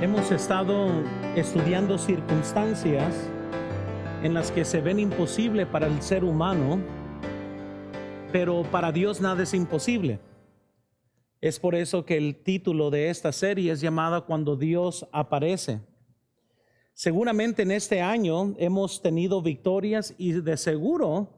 Hemos estado estudiando circunstancias en las que se ven imposible para el ser humano, pero para Dios nada es imposible. Es por eso que el título de esta serie es llamada Cuando Dios aparece. Seguramente en este año hemos tenido victorias y de seguro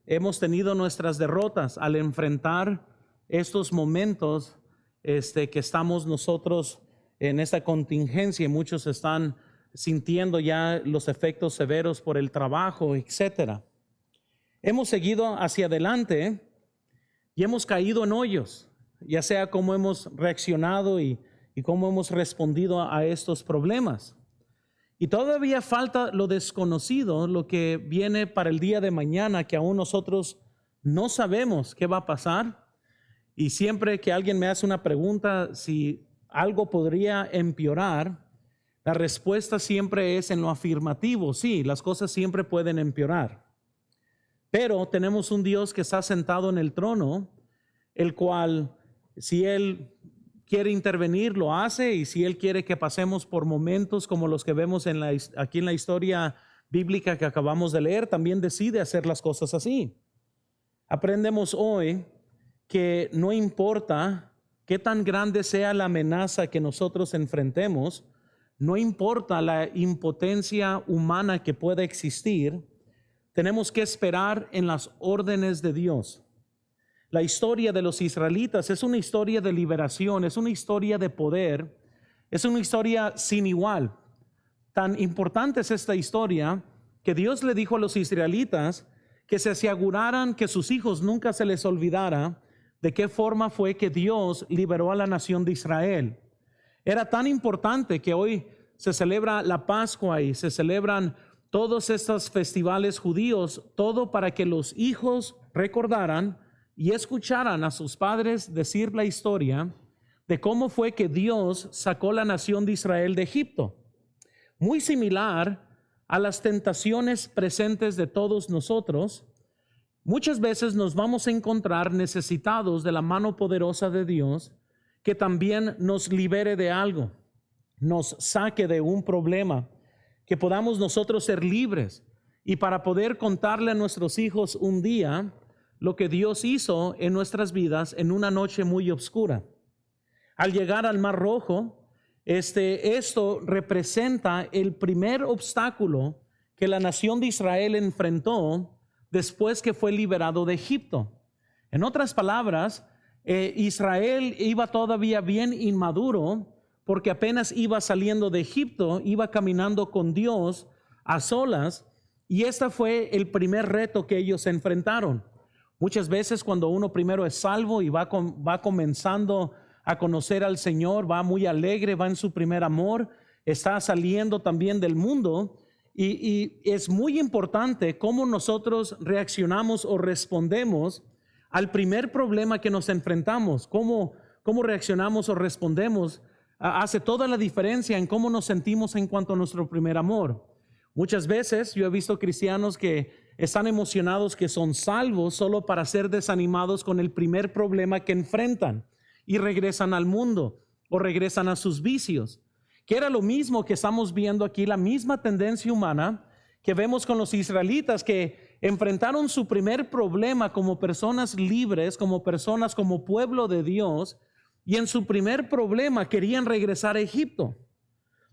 hemos tenido nuestras derrotas al enfrentar estos momentos que estamos nosotros en esta contingencia. Muchos están sintiendo ya los efectos severos por el trabajo, etcétera. Hemos seguido hacia adelante y hemos caído en hoyos, ya sea cómo hemos reaccionado y cómo hemos respondido a estos problemas. Y todavía falta lo desconocido, lo que viene para el día de mañana, que aún nosotros no sabemos qué va a pasar. Y siempre que alguien me hace una pregunta si algo podría empeorar, la respuesta siempre es en lo afirmativo. Sí, las cosas siempre pueden empeorar. Pero tenemos un Dios que está sentado en el trono, el cual, si Él quiere intervenir, lo hace, y si Él quiere que pasemos por momentos como los que vemos aquí en la historia bíblica que acabamos de leer, también decide hacer las cosas así. Aprendemos hoy que no importa qué tan grande sea la amenaza que nosotros enfrentemos, no importa la impotencia humana que pueda existir, tenemos que esperar en las órdenes de Dios. La historia de los israelitas es una historia de liberación, es una historia de poder, es una historia sin igual. Tan importante es esta historia que Dios le dijo a los israelitas que se aseguraran que sus hijos nunca se les olvidara de qué forma fue que Dios liberó a la nación de Israel. Era tan importante que hoy se celebra la Pascua y se celebran todos estos festivales judíos, todo para que los hijos recordaran y escucharan a sus padres decir la historia de cómo fue que Dios sacó la nación de Israel de Egipto. Muy similar a las tentaciones presentes de todos nosotros, muchas veces nos vamos a encontrar necesitados de la mano poderosa de Dios que también nos libere de algo, nos saque de un problema, que podamos nosotros ser libres y para poder contarle a nuestros hijos un día lo que Dios hizo en nuestras vidas en una noche muy oscura. Al llegar al Mar Rojo, esto representa el primer obstáculo que la nación de Israel enfrentó después que fue liberado de Egipto. En otras palabras, Israel iba todavía bien inmaduro porque apenas iba saliendo de Egipto, iba caminando con Dios a solas, y este fue el primer reto que ellos enfrentaron. Muchas veces cuando uno primero es salvo y va comenzando a conocer al Señor, va muy alegre, va en su primer amor, está saliendo también del mundo, y es muy importante cómo nosotros reaccionamos o respondemos al primer problema que nos enfrentamos. Cómo reaccionamos o respondemos hace toda la diferencia en cómo nos sentimos en cuanto a nuestro primer amor. Muchas veces yo he visto cristianos que están emocionados que son salvos solo para ser desanimados con el primer problema que enfrentan y regresan al mundo o regresan a sus vicios, que era lo mismo que estamos viendo aquí, la misma tendencia humana que vemos con los israelitas, que enfrentaron su primer problema como personas libres, como personas, como pueblo de Dios, y en su primer problema querían regresar a Egipto.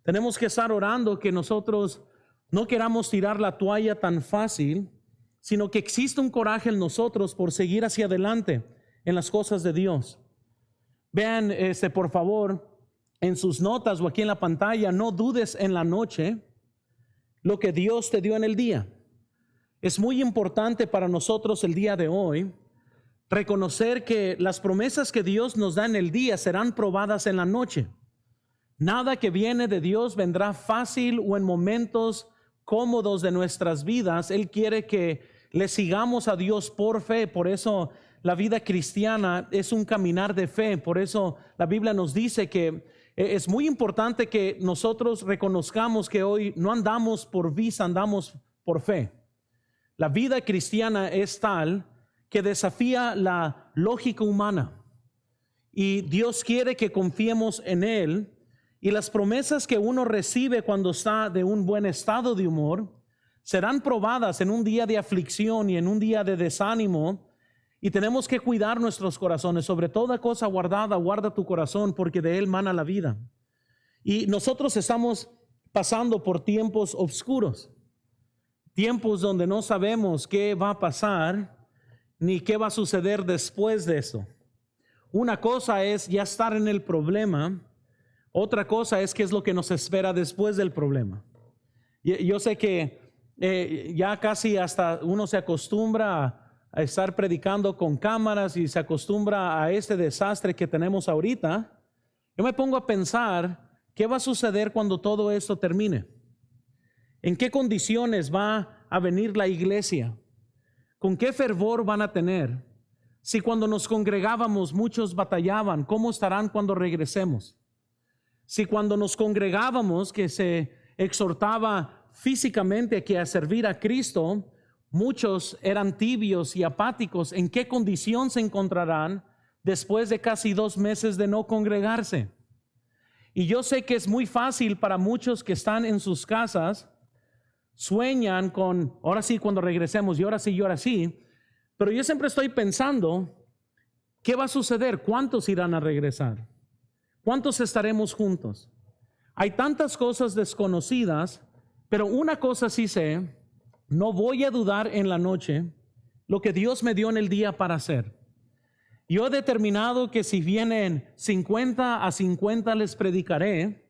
Tenemos que estar orando que nosotros no queramos tirar la toalla tan fácil, sino que existe un coraje en nosotros por seguir hacia adelante en las cosas de Dios. Vean, por favor, en sus notas o aquí en la pantalla, no dudes en la noche lo que Dios te dio en el día. Es muy importante para nosotros el día de hoy reconocer que las promesas que Dios nos da en el día serán probadas en la noche. Nada que viene de Dios vendrá fácil o en momentos cómodos de nuestras vidas. Él quiere que le sigamos a Dios por fe. Por eso la vida cristiana es un caminar de fe. Por eso la Biblia nos dice que es muy importante que nosotros reconozcamos que hoy no andamos por vista, andamos por fe. La vida cristiana es tal que desafía la lógica humana, y Dios quiere que confiemos en Él Y las promesas que uno recibe cuando está de un buen estado de humor serán probadas en un día de aflicción y en un día de desánimo. Y tenemos que cuidar nuestros corazones. Sobre toda cosa guardada, guarda tu corazón, porque de él mana la vida. Y nosotros estamos pasando por tiempos oscuros, tiempos donde no sabemos qué va a pasar ni qué va a suceder después de eso. Una cosa es ya estar en el problema, otra cosa es qué es lo que nos espera después del problema. Yo sé que ya casi hasta uno se acostumbra a estar predicando con cámaras y se acostumbra a este desastre que tenemos ahorita. Yo me pongo a pensar, ¿qué va a suceder cuando todo esto termine? ¿En qué condiciones va a venir la iglesia? ¿Con qué fervor van a tener? Si cuando nos congregábamos muchos batallaban, ¿cómo estarán cuando regresemos? Si cuando nos congregábamos, que se exhortaba físicamente que a servir a Cristo, muchos eran tibios y apáticos, ¿en qué condición se encontrarán después de casi 2 meses de no congregarse? Y yo sé que es muy fácil para muchos que están en sus casas, sueñan con, ahora sí cuando regresemos, y ahora sí, pero yo siempre estoy pensando, ¿qué va a suceder? ¿Cuántos irán a regresar? ¿Cuántos estaremos juntos? Hay tantas cosas desconocidas, pero una cosa sí sé, no voy a dudar en la noche lo que Dios me dio en el día para hacer. Yo he determinado que si vienen 50 a 50 les predicaré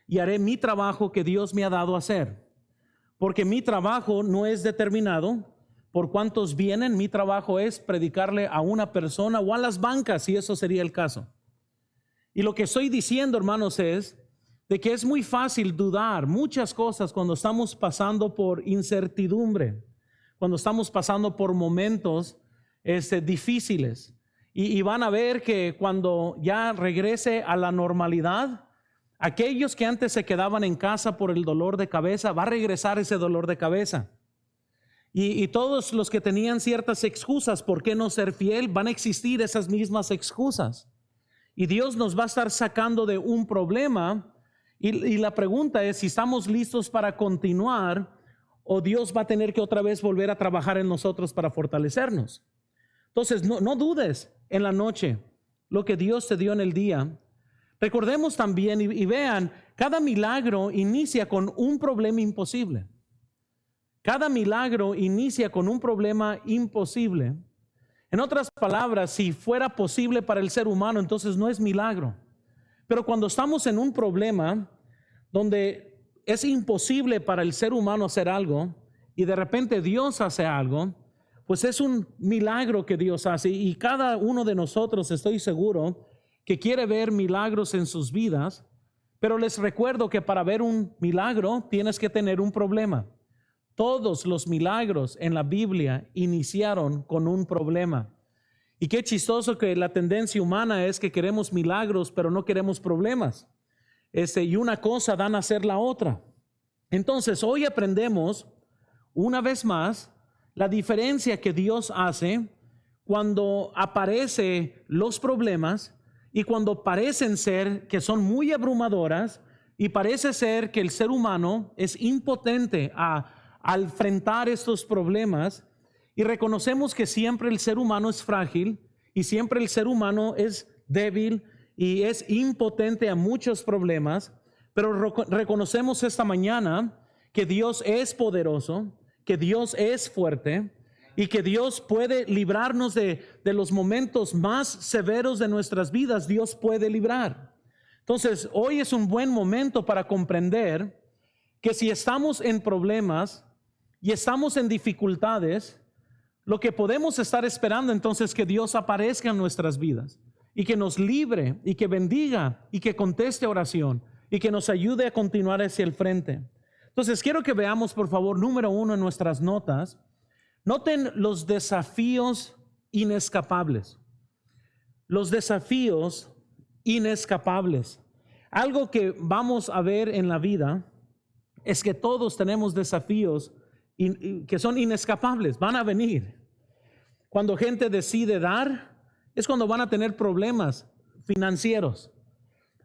y haré mi trabajo que Dios me ha dado a hacer. Porque mi trabajo no es determinado por cuántos vienen, mi trabajo es predicarle a una persona o a las bancas, si eso sería el caso. Y lo que estoy diciendo, hermanos, es de que es muy fácil dudar muchas cosas cuando estamos pasando por incertidumbre, cuando estamos pasando por momentos difíciles. Y van a ver que cuando ya regrese a la normalidad, aquellos que antes se quedaban en casa por el dolor de cabeza, va a regresar ese dolor de cabeza. Y todos los que tenían ciertas excusas por qué no ser fiel, van a existir esas mismas excusas. Y Dios nos va a estar sacando de un problema. Y la pregunta es si estamos listos para continuar o Dios va a tener que otra vez volver a trabajar en nosotros para fortalecernos. Entonces no dudes en la noche lo que Dios te dio en el día. Recordemos también y vean, cada milagro inicia con un problema imposible. Cada milagro inicia con un problema imposible. En otras palabras, si fuera posible para el ser humano, entonces no es milagro. Pero cuando estamos en un problema donde es imposible para el ser humano hacer algo y de repente Dios hace algo, pues es un milagro que Dios hace. Y cada uno de nosotros, estoy seguro, que quiere ver milagros en sus vidas, pero les recuerdo que para ver un milagro tienes que tener un problema. Todos los milagros en la Biblia iniciaron con un problema. Y qué chistoso que la tendencia humana es que queremos milagros, pero no queremos problemas. Y una cosa dan a hacer la otra. Entonces, hoy aprendemos una vez más la diferencia que Dios hace cuando aparecen los problemas y cuando parecen ser que son muy abrumadoras y parece ser que el ser humano es impotente a enfrentar estos problemas. Y reconocemos que siempre el ser humano es frágil y siempre el ser humano es débil y es impotente a muchos problemas, pero reconocemos esta mañana que Dios es poderoso, que Dios es fuerte y que Dios puede librarnos de los momentos más severos de nuestras vidas. Dios puede librar. Entonces, hoy es un buen momento para comprender que si estamos en problemas y estamos en dificultades, lo que podemos estar esperando entonces es que Dios aparezca en nuestras vidas y que nos libre y que bendiga y que conteste oración y que nos ayude a continuar hacia el frente. Entonces quiero que veamos, por favor, número 1 en nuestras notas. Noten los desafíos inescapables. Los desafíos inescapables. Algo que vamos a ver en la vida es que todos tenemos desafíos que son inescapables, van a venir. Cuando gente decide dar, es cuando van a tener problemas financieros.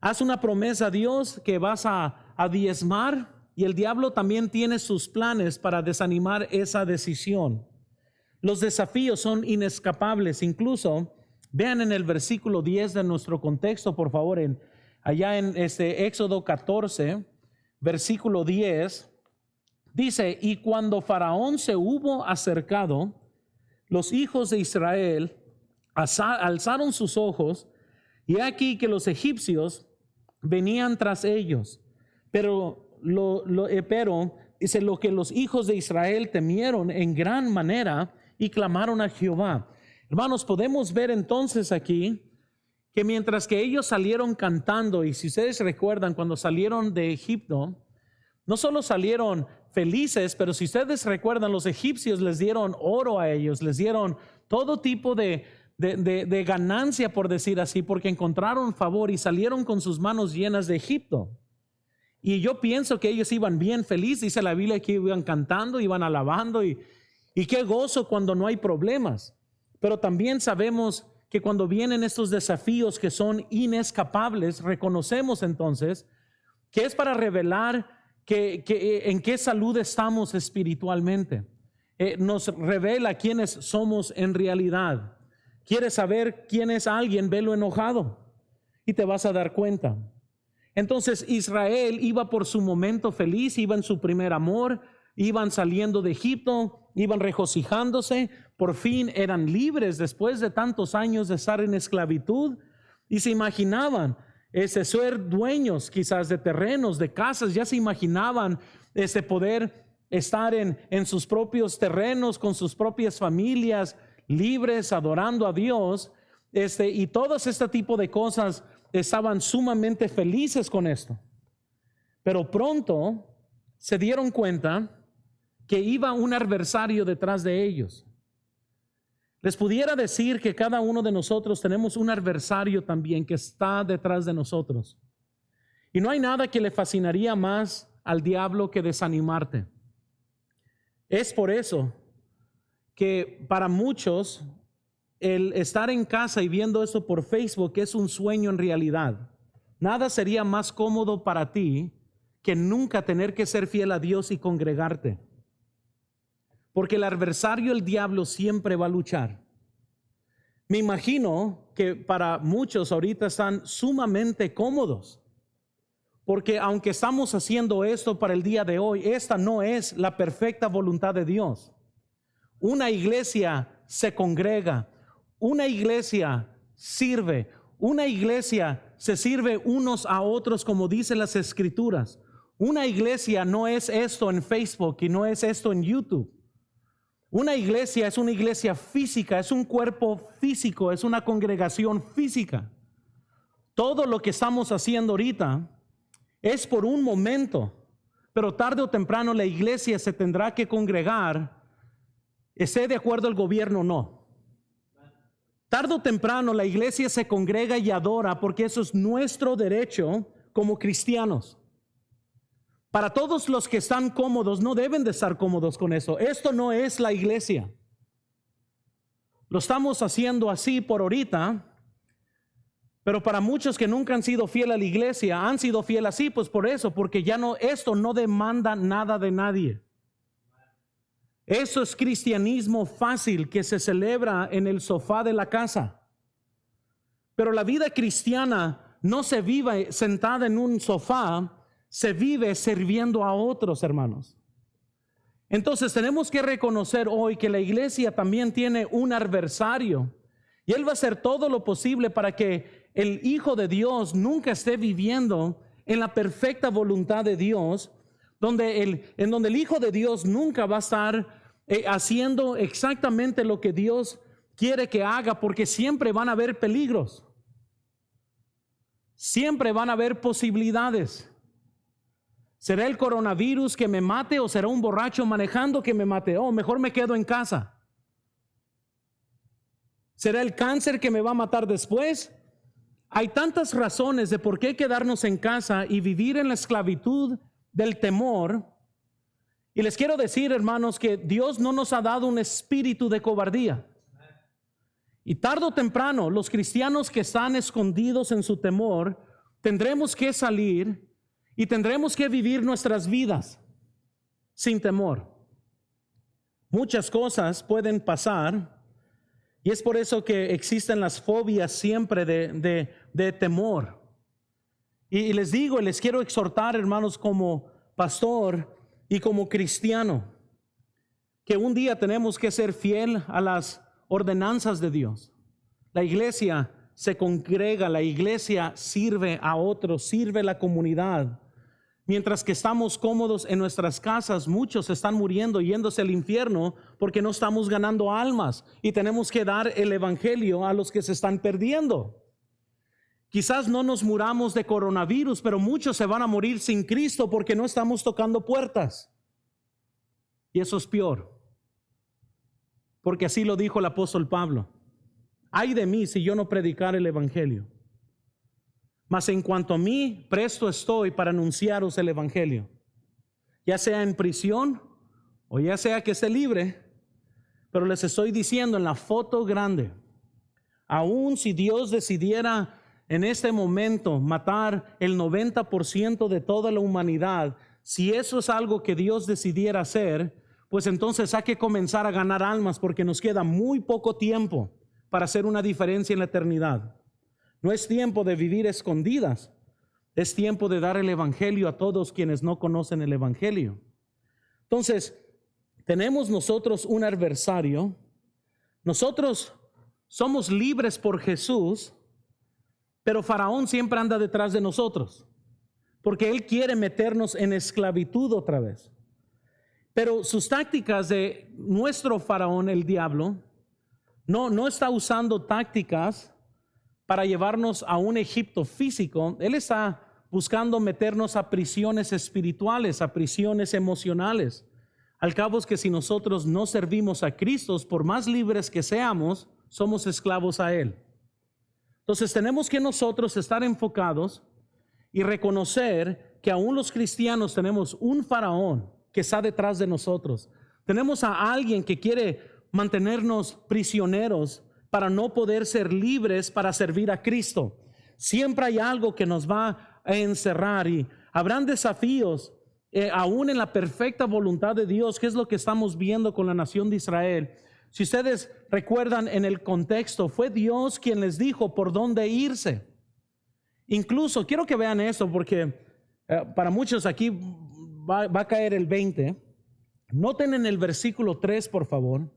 Haz una promesa a Dios que vas a diezmar, y el diablo también tiene sus planes para desanimar esa decisión. Los desafíos son inescapables. Incluso vean en el versículo 10 de nuestro contexto, por favor, allá en Éxodo 14, versículo 10, dice: y cuando Faraón se hubo acercado, los hijos de Israel alzaron sus ojos, y aquí que los egipcios venían tras ellos. Pero dice, lo que los hijos de Israel temieron en gran manera y clamaron a Jehová. Hermanos, podemos ver entonces aquí que mientras que ellos salieron cantando, y si ustedes recuerdan cuando salieron de Egipto, no solo salieron felices, pero si ustedes recuerdan, los egipcios les dieron oro a ellos, les dieron todo tipo de ganancia, por decir así, porque encontraron favor y salieron con sus manos llenas de Egipto. Y yo pienso que ellos iban bien felices. Dice la Biblia que iban cantando, iban alabando, y qué gozo cuando no hay problemas. Pero también sabemos que cuando vienen estos desafíos que son inescapables, reconocemos entonces que es para revelar que en qué salud estamos espiritualmente. Nos revela quiénes somos en realidad. ¿Quieres saber quién es alguien? Velo enojado y te vas a dar cuenta. Entonces Israel iba por su momento feliz, iba en su primer amor, iban saliendo de Egipto, iban regocijándose, por fin eran libres después de tantos años de estar en esclavitud, y se imaginaban ser dueños quizás de terrenos, de casas, ya se imaginaban poder estar en sus propios terrenos, con sus propias familias, libres, adorando a Dios, y todas este tipo de cosas. Estaban sumamente felices con esto, pero pronto se dieron cuenta que iba un adversario detrás de ellos. Les pudiera decir que cada uno de nosotros tenemos un adversario también que está detrás de nosotros, y no hay nada que le fascinaría más al diablo que desanimarte. Es por eso que para muchos el estar en casa y viendo eso por Facebook es un sueño en realidad. Nada sería más cómodo para ti que nunca tener que ser fiel a Dios y congregarte. Porque el adversario, el diablo, siempre va a luchar. Me imagino que para muchos ahorita están sumamente cómodos. Porque aunque estamos haciendo esto para el día de hoy, esta no es la perfecta voluntad de Dios. Una iglesia se congrega. Una iglesia sirve, una iglesia se sirve unos a otros como dicen las escrituras. Una iglesia no es esto en Facebook y no es esto en YouTube. Una iglesia es una iglesia física, es un cuerpo físico, es una congregación física. Todo lo que estamos haciendo ahorita es por un momento, pero tarde o temprano la iglesia se tendrá que congregar, esté de acuerdo el gobierno o no. Tarde o temprano la iglesia se congrega y adora, porque eso es nuestro derecho como cristianos. Para todos los que están cómodos, no deben de estar cómodos con eso. Esto no es la iglesia. Lo estamos haciendo así por ahorita, pero para muchos que nunca han sido fieles a la iglesia, han sido fieles así, pues por eso, porque ya no, esto no demanda nada de nadie. Eso es cristianismo fácil que se celebra en el sofá de la casa. Pero la vida cristiana no se vive sentada en un sofá, se vive sirviendo a otros, hermanos. Entonces tenemos que reconocer hoy que la iglesia también tiene un adversario, y él va a hacer todo lo posible para que el Hijo de Dios nunca esté viviendo en la perfecta voluntad de Dios, en donde el Hijo de Dios nunca va a estar haciendo exactamente lo que Dios quiere que haga, porque siempre van a haber peligros, siempre van a haber posibilidades. ¿Será el coronavirus que me mate, o será un borracho manejando que me mate? Oh, mejor me quedo en casa. ¿Será el cáncer que me va a matar después? Hay tantas razones de por qué quedarnos en casa y vivir en la esclavitud del temor. Y les quiero decir, hermanos, que Dios no nos ha dado un espíritu de cobardía. Y tarde o temprano, los cristianos que están escondidos en su temor tendremos que salir y tendremos que vivir nuestras vidas sin temor. Muchas cosas pueden pasar y es por eso que existen las fobias siempre de temor. Y les digo, y les quiero exhortar, hermanos, como pastor y como cristiano, que un día tenemos que ser fiel a las ordenanzas de Dios. La iglesia se congrega, la iglesia sirve a otros, sirve a la comunidad. Mientras que estamos cómodos en nuestras casas, muchos están muriendo, yéndose al infierno porque no estamos ganando almas y tenemos que dar el evangelio a los que se están perdiendo. Quizás no nos muramos de coronavirus, pero muchos se van a morir sin Cristo porque no estamos tocando puertas. Y eso es peor, porque así lo dijo el apóstol Pablo: ay de mí si yo no predicar el evangelio. Mas en cuanto a mí, presto estoy para anunciaros el evangelio, ya sea en prisión o ya sea que esté libre. Pero les estoy diciendo en la foto grande, aun si Dios decidiera en este momento matar el 90% de toda la humanidad, si eso es algo que Dios decidiera hacer, pues entonces hay que comenzar a ganar almas, porque nos queda muy poco tiempo para hacer una diferencia en la eternidad. No es tiempo de vivir escondidas, es tiempo de dar el evangelio a todos quienes no conocen el evangelio. Entonces, tenemos nosotros un adversario. Nosotros somos libres por Jesús, pero Faraón siempre anda detrás de nosotros, porque él quiere meternos en esclavitud otra vez. Pero sus tácticas de nuestro Faraón, el diablo, no está usando tácticas para llevarnos a un Egipto físico. Él está buscando meternos a prisiones espirituales, a prisiones emocionales. Al cabo es que si nosotros no servimos a Cristo, por más libres que seamos, somos esclavos a Él. Entonces tenemos que nosotros estar enfocados y reconocer que aún los cristianos tenemos un Faraón que está detrás de nosotros. Tenemos a alguien que quiere mantenernos prisioneros para no poder ser libres para servir a Cristo. Siempre hay algo que nos va a encerrar y habrán desafíos aún en la perfecta voluntad de Dios, que es lo que estamos viendo con la nación de Israel. Si ustedes recuerdan en el contexto, fue Dios quien les dijo por dónde irse. Incluso, quiero que vean esto porque para muchos aquí va a caer el 20. Noten en el versículo 3, por favor.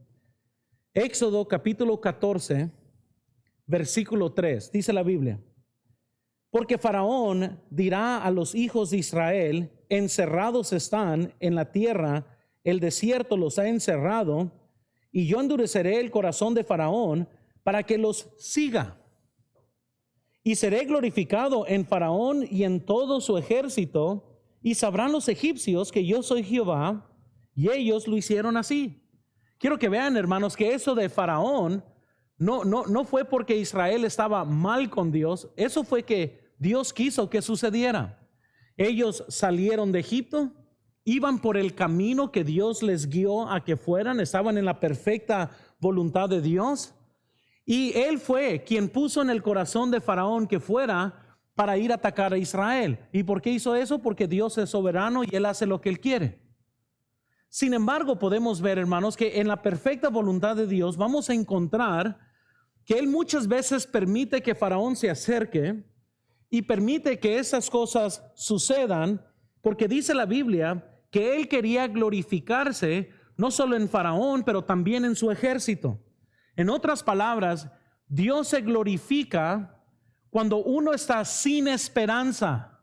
Éxodo capítulo 14, versículo 3, dice la Biblia: porque Faraón dirá a los hijos de Israel: encerrados están en la tierra, el desierto los ha encerrado, y yo endureceré el corazón de Faraón para que los siga. Y seré glorificado en Faraón y en todo su ejército, y sabrán los egipcios que yo soy Jehová. Y ellos lo hicieron así. Quiero que vean, hermanos, que eso de Faraón no fue porque Israel estaba mal con Dios. Eso fue que Dios quiso que sucediera. Ellos salieron de Egipto, iban por el camino que Dios les guió a que fueran, estaban en la perfecta voluntad de Dios. Y Él fue quien puso en el corazón de Faraón que fuera para ir a atacar a Israel. ¿Y por qué hizo eso? Porque Dios es soberano y Él hace lo que Él quiere. Sin embargo, podemos ver, hermanos, que en la perfecta voluntad de Dios vamos a encontrar que Él muchas veces permite que Faraón se acerque y permite que esas cosas sucedan, porque dice la Biblia que Él quería glorificarse no solo en Faraón, pero también en su ejército. En otras palabras, Dios se glorifica cuando uno está sin esperanza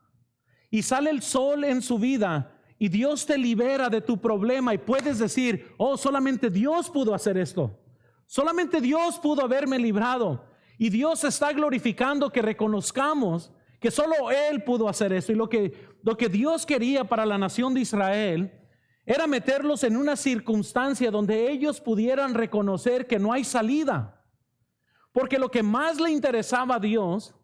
y sale el sol en su vida y Dios te libera de tu problema y puedes decir: oh, solamente Dios pudo hacer esto, solamente Dios pudo haberme librado. Y Dios está glorificando que reconozcamos que solo Él pudo hacer eso. Y lo que Dios quería para la nación de Israel era meterlos en una circunstancia donde ellos pudieran reconocer que no hay salida. Porque lo que más le interesaba a Dios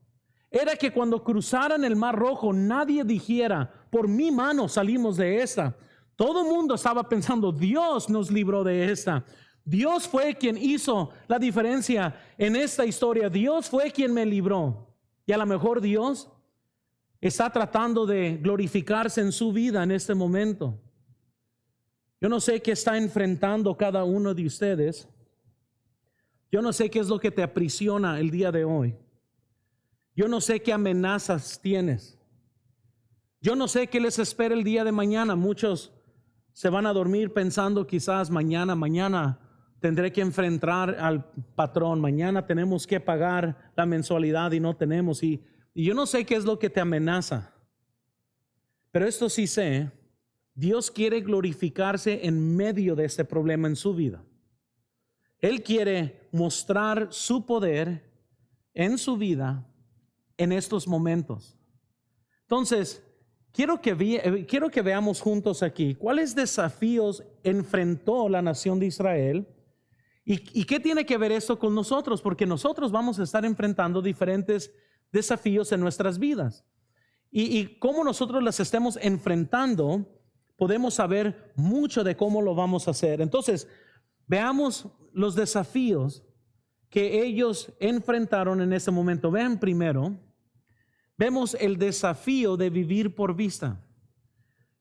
era que cuando cruzaran el Mar Rojo nadie dijera: por mi mano salimos de esta. Todo el mundo estaba pensando: Dios nos libró de esta. Dios fue quien hizo la diferencia en esta historia. Dios fue quien me libró. Y a lo mejor Dios está tratando de glorificarse en su vida en este momento. Yo no sé qué está enfrentando cada uno de ustedes. Yo no sé qué es lo que te aprisiona el día de hoy. Yo no sé qué amenazas tienes. Yo no sé qué les espera el día de mañana. Muchos se van a dormir pensando quizás mañana tendré que enfrentar al patrón. Mañana tenemos que pagar la mensualidad y no tenemos. Y yo no sé qué es lo que te amenaza. Pero esto sí sé. Dios quiere glorificarse en medio de este problema en su vida. Él quiere mostrar su poder en su vida en estos momentos. Entonces, quiero que veamos juntos aquí cuáles desafíos enfrentó la nación de Israel y qué tiene que ver esto con nosotros, porque nosotros vamos a estar enfrentando diferentes desafíos en nuestras vidas. Y cómo nosotros las estemos enfrentando, podemos saber mucho de cómo lo vamos a hacer. Entonces, veamos los desafíos que ellos enfrentaron en ese momento. Vean primero, vemos el desafío de vivir por vista.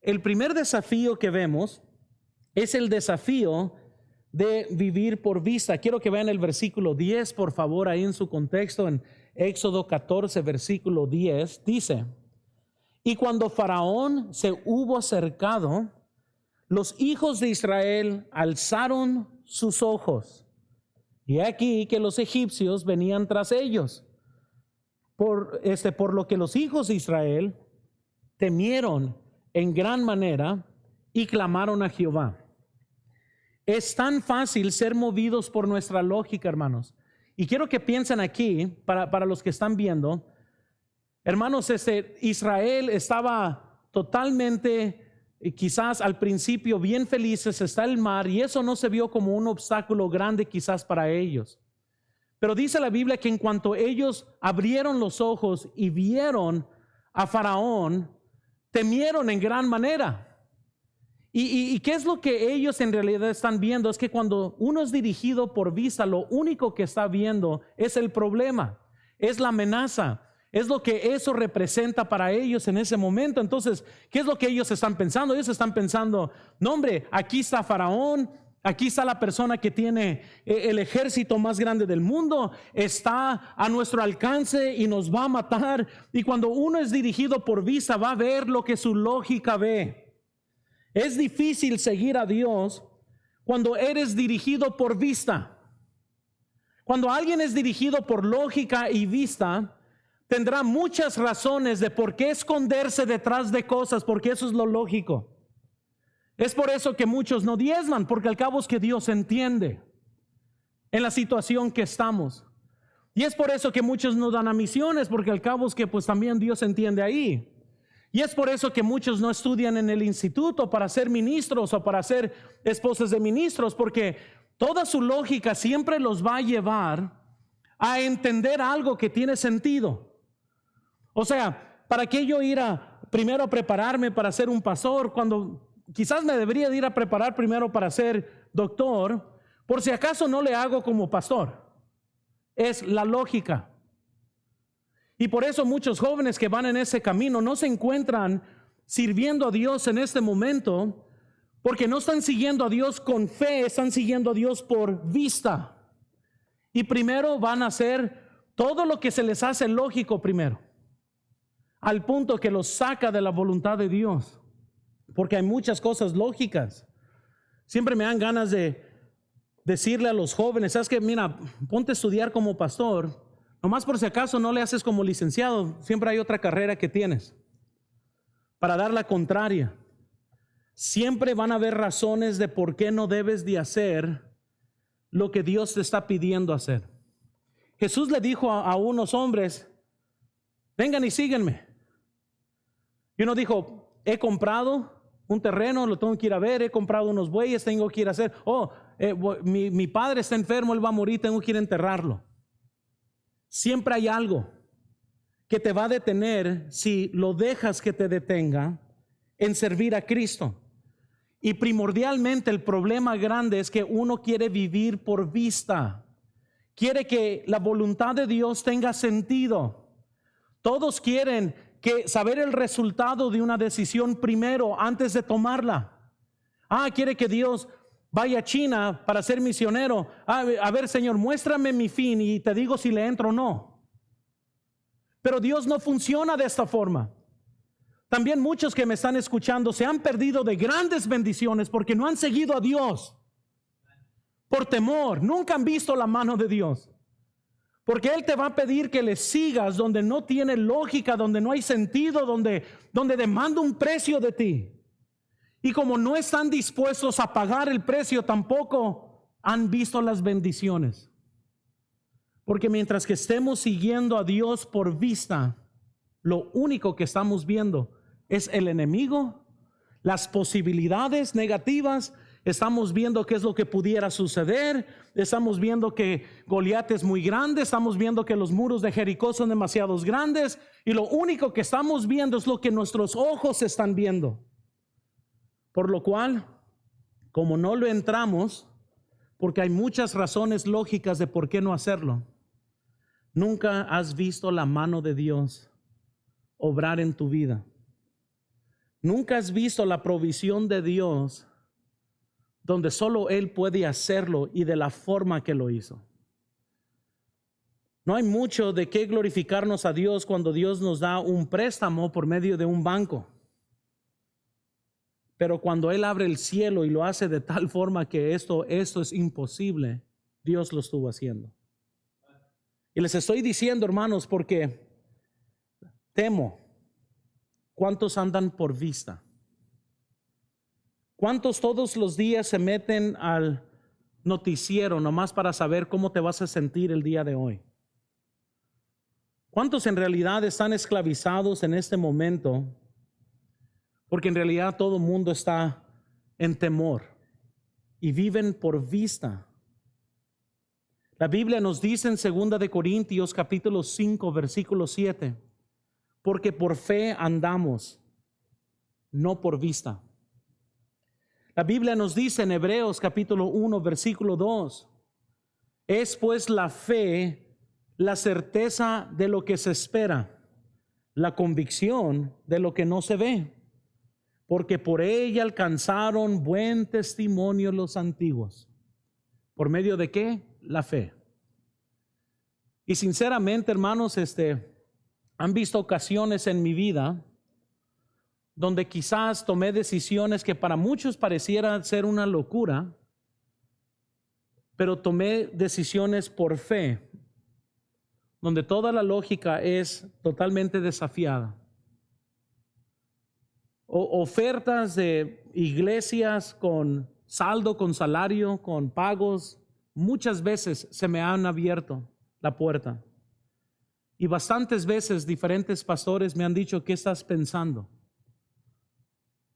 El primer desafío que vemos es el desafío de vivir por vista. Quiero que vean el versículo 10, por favor, ahí en su contexto, en Éxodo 14, versículo 10, dice: y cuando Faraón se hubo acercado, los hijos de Israel alzaron sus ojos, y aquí que los egipcios venían tras ellos. Por lo que los hijos de Israel temieron en gran manera y clamaron a Jehová. Es tan fácil ser movidos por nuestra lógica, hermanos. Y quiero que piensen aquí, para los que están viendo, hermanos, Israel estaba totalmente, quizás al principio bien felices, está el mar, y eso no se vio como un obstáculo grande quizás para ellos. Pero dice la Biblia que en cuanto ellos abrieron los ojos y vieron a Faraón, temieron en gran manera. ¿Y qué es lo que ellos en realidad están viendo? Es que cuando uno es dirigido por vista, lo único que está viendo es el problema, es la amenaza, es lo que eso representa para ellos en ese momento. Entonces, ¿qué es lo que ellos están pensando? Ellos están pensando, no hombre, aquí está Faraón, aquí está la persona que tiene el ejército más grande del mundo, está a nuestro alcance y nos va a matar. Y cuando uno es dirigido por vista, va a ver lo que su lógica ve. Es difícil seguir a Dios cuando eres dirigido por vista. Cuando alguien es dirigido por lógica y vista, tendrá muchas razones de por qué esconderse detrás de cosas, porque eso es lo lógico. Es por eso que muchos no diezman, porque al cabo es que Dios entiende en la situación que estamos. Y es por eso que muchos no dan a misiones, porque al cabo es que pues también Dios entiende ahí. Y es por eso que muchos no estudian en el instituto para ser ministros o para ser esposas de ministros, porque toda su lógica siempre los va a llevar a entender algo que tiene sentido. O sea, ¿para qué yo ir primero a prepararme para ser un pastor cuando quizás me debería de ir a preparar primero para ser doctor? Por si acaso no le hago como pastor. Es la lógica. Y por eso muchos jóvenes que van en ese camino no se encuentran sirviendo a Dios en este momento, porque no están siguiendo a Dios con fe, están siguiendo a Dios por vista. Y primero van a hacer todo lo que se les hace lógico primero, al punto que los saca de la voluntad de Dios, porque hay muchas cosas lógicas. Siempre me dan ganas de decirle a los jóvenes, ¿sabes qué? Mira, ponte a estudiar como pastor. Nomás por si acaso no le haces como licenciado, siempre hay otra carrera que tienes para dar la contraria. Siempre van a haber razones de por qué no debes de hacer lo que Dios te está pidiendo hacer. Jesús le dijo a unos hombres, vengan y síguenme. Y uno dijo, he comprado un terreno, lo tengo que ir a ver, he comprado unos bueyes, tengo que ir a hacer, mi padre está enfermo, él va a morir, tengo que ir a enterrarlo. Siempre hay algo que te va a detener si lo dejas que te detenga en servir a Cristo. Y primordialmente el problema grande es que uno quiere vivir por vista. Quiere que la voluntad de Dios tenga sentido. Todos quieren que saber el resultado de una decisión primero antes de tomarla. Quiere que Dios vaya a China para ser misionero. A ver, Señor, muéstrame mi fin y te digo si le entro o no. Pero Dios no funciona de esta forma. También muchos que me están escuchando se han perdido de grandes bendiciones porque no han seguido a Dios. Por temor, nunca han visto la mano de Dios. Porque Él te va a pedir que le sigas donde no tiene lógica, donde no hay sentido, donde demanda un precio de ti. Y como no están dispuestos a pagar el precio, tampoco han visto las bendiciones. Porque mientras que estemos siguiendo a Dios por vista, lo único que estamos viendo es el enemigo, las posibilidades negativas. Estamos viendo qué es lo que pudiera suceder. Estamos viendo que Goliat es muy grande. Estamos viendo que los muros de Jericó son demasiados grandes. Y lo único que estamos viendo es lo que nuestros ojos están viendo. Por lo cual, como no lo entramos, porque hay muchas razones lógicas de por qué no hacerlo, nunca has visto la mano de Dios obrar en tu vida. Nunca has visto la provisión de Dios donde solo Él puede hacerlo y de la forma que lo hizo. No hay mucho de qué glorificarnos a Dios cuando Dios nos da un préstamo por medio de un banco. Pero cuando Él abre el cielo y lo hace de tal forma que esto es imposible, Dios lo estuvo haciendo. Y les estoy diciendo, hermanos, porque temo. ¿Cuántos andan por vista? ¿Cuántos todos los días se meten al noticiero nomás para saber cómo te vas a sentir el día de hoy? ¿Cuántos en realidad están esclavizados en este momento? Porque en realidad todo el mundo está en temor y viven por vista. La Biblia nos dice en 2 de Corintios capítulo 5 versículo 7, porque por fe andamos, no por vista. La Biblia nos dice en Hebreos capítulo 1 versículo 2, es pues la fe la certeza de lo que se espera, la convicción de lo que no se ve, porque por ella alcanzaron buen testimonio los antiguos. ¿Por medio de qué? La fe. Y sinceramente, hermanos, han visto ocasiones en mi vida donde quizás tomé decisiones que para muchos parecieran ser una locura, pero tomé decisiones por fe, donde toda la lógica es totalmente desafiada. Ofertas de iglesias con saldo, con salario, con pagos, muchas veces se me han abierto la puerta. Y bastantes veces diferentes pastores me han dicho, ¿qué estás pensando?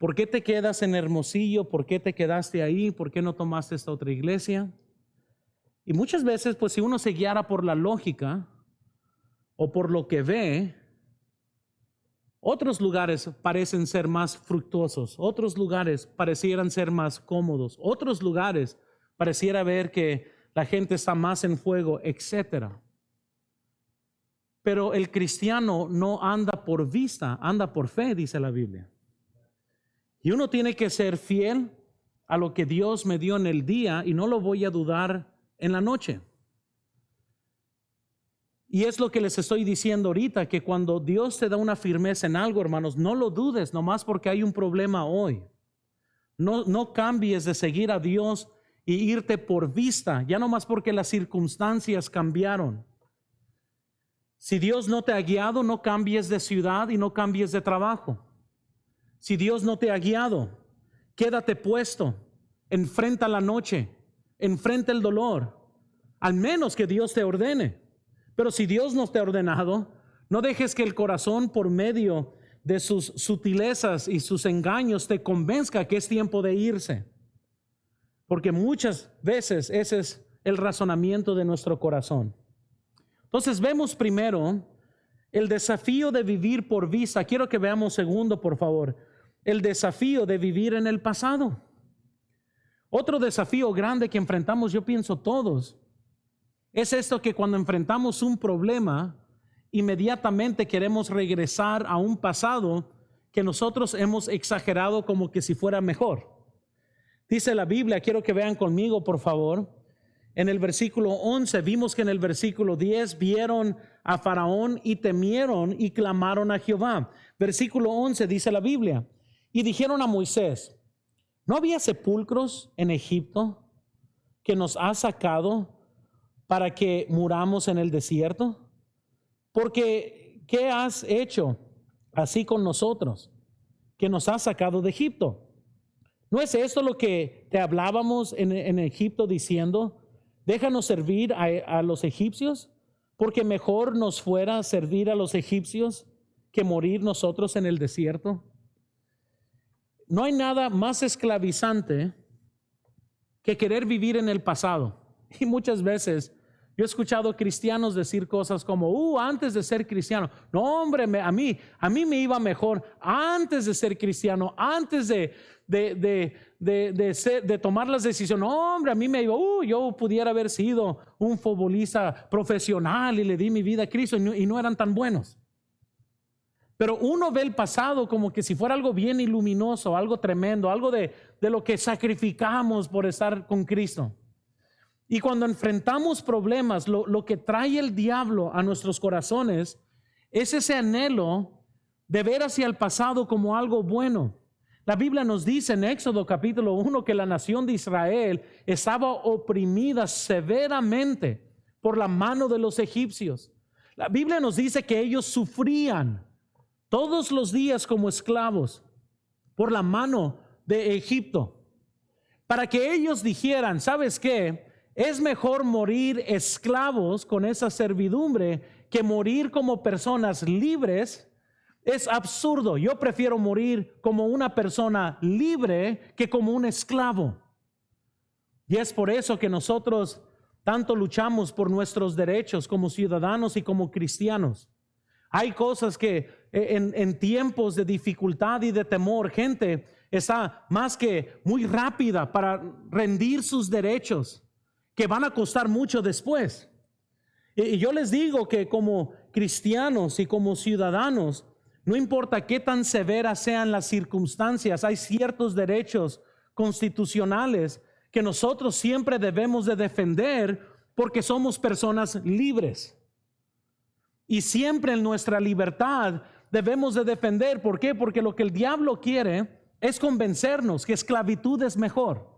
¿Por qué te quedas en Hermosillo? ¿Por qué te quedaste ahí? ¿Por qué no tomaste esta otra iglesia? Y muchas veces, pues si uno se guiara por la lógica o por lo que ve, otros lugares parecen ser más fructuosos, otros lugares parecieran ser más cómodos, otros lugares pareciera ver que la gente está más en fuego, etcétera. Pero el cristiano no anda por vista, anda por fe, dice la Biblia. Y uno tiene que ser fiel a lo que Dios me dio en el día y no lo voy a dudar en la noche. Y es lo que les estoy diciendo ahorita, que cuando Dios te da una firmeza en algo, hermanos, no lo dudes nomás porque hay un problema hoy. No cambies de seguir a Dios y irte por vista, ya nomás porque las circunstancias cambiaron. Si Dios no te ha guiado, no cambies de ciudad y no cambies de trabajo. Si Dios no te ha guiado, quédate puesto, enfrenta la noche, enfrenta el dolor, al menos que Dios te ordene. Pero si Dios no te ha ordenado, no dejes que el corazón por medio de sus sutilezas y sus engaños te convenzca que es tiempo de irse. Porque muchas veces ese es el razonamiento de nuestro corazón. Entonces vemos primero el desafío de vivir por vista. Quiero que veamos segundo, por favor, el desafío de vivir en el pasado. Otro desafío grande que enfrentamos, yo pienso todos, es esto que cuando enfrentamos un problema inmediatamente queremos regresar a un pasado que nosotros hemos exagerado como que si fuera mejor. Dice la Biblia, quiero que vean conmigo por favor, en el versículo 11, vimos que en el versículo 10 vieron a Faraón y temieron y clamaron a Jehová. Versículo 11 dice la Biblia, y dijeron a Moisés, ¿no había sepulcros en Egipto que nos has sacado para que muramos en el desierto? Porque, ¿qué has hecho así con nosotros, que nos has sacado de Egipto? ¿No es esto lo que te hablábamos en Egipto diciendo, déjanos servir a los egipcios? Porque mejor nos fuera servir a los egipcios que morir nosotros en el desierto. No hay nada más esclavizante que querer vivir en el pasado. Y muchas veces yo he escuchado cristianos decir cosas como, antes de ser cristiano, no hombre, a mí me iba mejor antes de ser cristiano, antes de tomar las decisiones. No hombre, a mí me iba, yo pudiera haber sido un futbolista profesional y le di mi vida a Cristo y no eran tan buenos. Pero uno ve el pasado como que si fuera algo bien iluminoso, algo tremendo, algo de lo que sacrificamos por estar con Cristo. Y cuando enfrentamos problemas, lo que trae el diablo a nuestros corazones es ese anhelo de ver hacia el pasado como algo bueno. La Biblia nos dice en Éxodo capítulo 1 que la nación de Israel estaba oprimida severamente por la mano de los egipcios. La Biblia nos dice que ellos sufrían todos los días como esclavos por la mano de Egipto. Para que ellos dijeran, ¿sabes qué? Es mejor morir esclavos con esa servidumbre que morir como personas libres. Es absurdo. Yo prefiero morir como una persona libre que como un esclavo. Y es por eso que nosotros tanto luchamos por nuestros derechos como ciudadanos y como cristianos. Hay cosas que en tiempos de dificultad y de temor, gente está más que muy rápida para rendir sus derechos, que van a costar mucho después. Y yo les digo que como cristianos y como ciudadanos, no importa qué tan severas sean las circunstancias, hay ciertos derechos constitucionales que nosotros siempre debemos de defender porque somos personas libres. Y siempre en nuestra libertad debemos de defender. ¿Por qué? Porque lo que el diablo quiere es convencernos que esclavitud es mejor,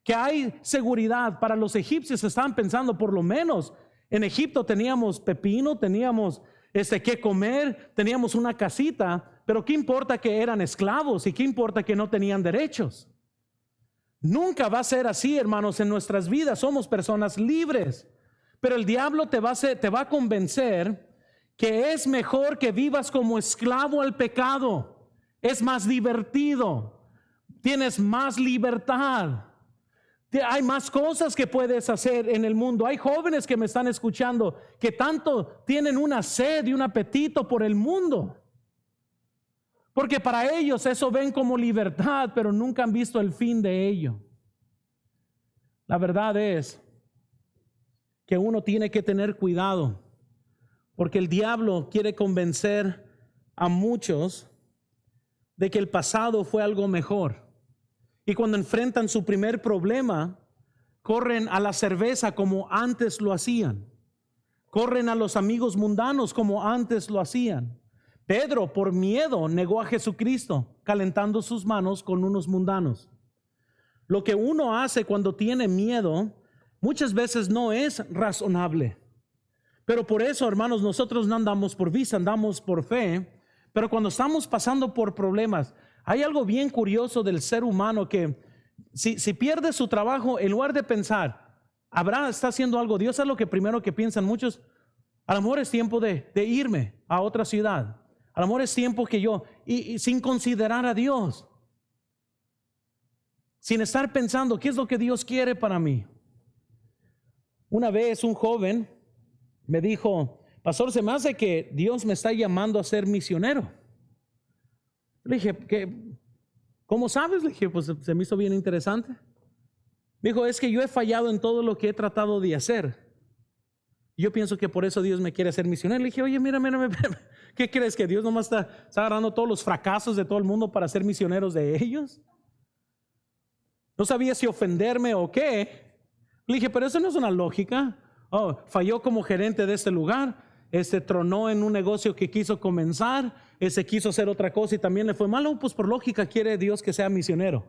que hay seguridad. Para los egipcios estaban pensando, por lo menos en Egipto teníamos pepino, teníamos qué comer, teníamos una casita, pero ¿qué importa que eran esclavos y qué importa que no tenían derechos? Nunca va a ser así, hermanos, en nuestras vidas. Somos personas libres, pero el diablo te va a convencer que es mejor que vivas como esclavo al pecado. Es más divertido, tienes más libertad. Hay más cosas que puedes hacer en el mundo. Hay jóvenes que me están escuchando que tanto tienen una sed y un apetito por el mundo, porque para ellos eso ven como libertad, pero nunca han visto el fin de ello. La verdad es que uno tiene que tener cuidado, porque el diablo quiere convencer a muchos de que el pasado fue algo mejor. Y cuando enfrentan su primer problema, corren a la cerveza como antes lo hacían. Corren a los amigos mundanos como antes lo hacían. Pedro, por miedo, negó a Jesucristo, calentando sus manos con unos mundanos. Lo que uno hace cuando tiene miedo, muchas veces no es razonable. Pero por eso, hermanos, nosotros no andamos por vista, andamos por fe. Pero cuando estamos pasando por problemas, hay algo bien curioso del ser humano que si pierde su trabajo, en lugar de pensar, está haciendo algo, Dios es lo que primero que piensan muchos, a lo mejor es tiempo de irme a otra ciudad, a lo mejor es tiempo que y sin considerar a Dios, sin estar pensando, ¿qué es lo que Dios quiere para mí? Una vez un joven me dijo, pastor, se me hace que Dios me está llamando a ser misionero. Le dije, ¿cómo sabes? Le dije, pues se me hizo bien interesante. Me dijo, es que yo he fallado en todo lo que he tratado de hacer. Yo pienso que por eso Dios me quiere hacer misionero. Le dije, oye, mira, ¿qué crees? ¿Que Dios nomás está agarrando todos los fracasos de todo el mundo para ser misioneros de ellos? No sabía si ofenderme o qué. Le dije, pero eso no es una lógica. Oh, falló como gerente de este lugar. Tronó en un negocio que quiso comenzar. Quiso hacer otra cosa y también le fue malo. Pues por lógica quiere Dios que sea misionero.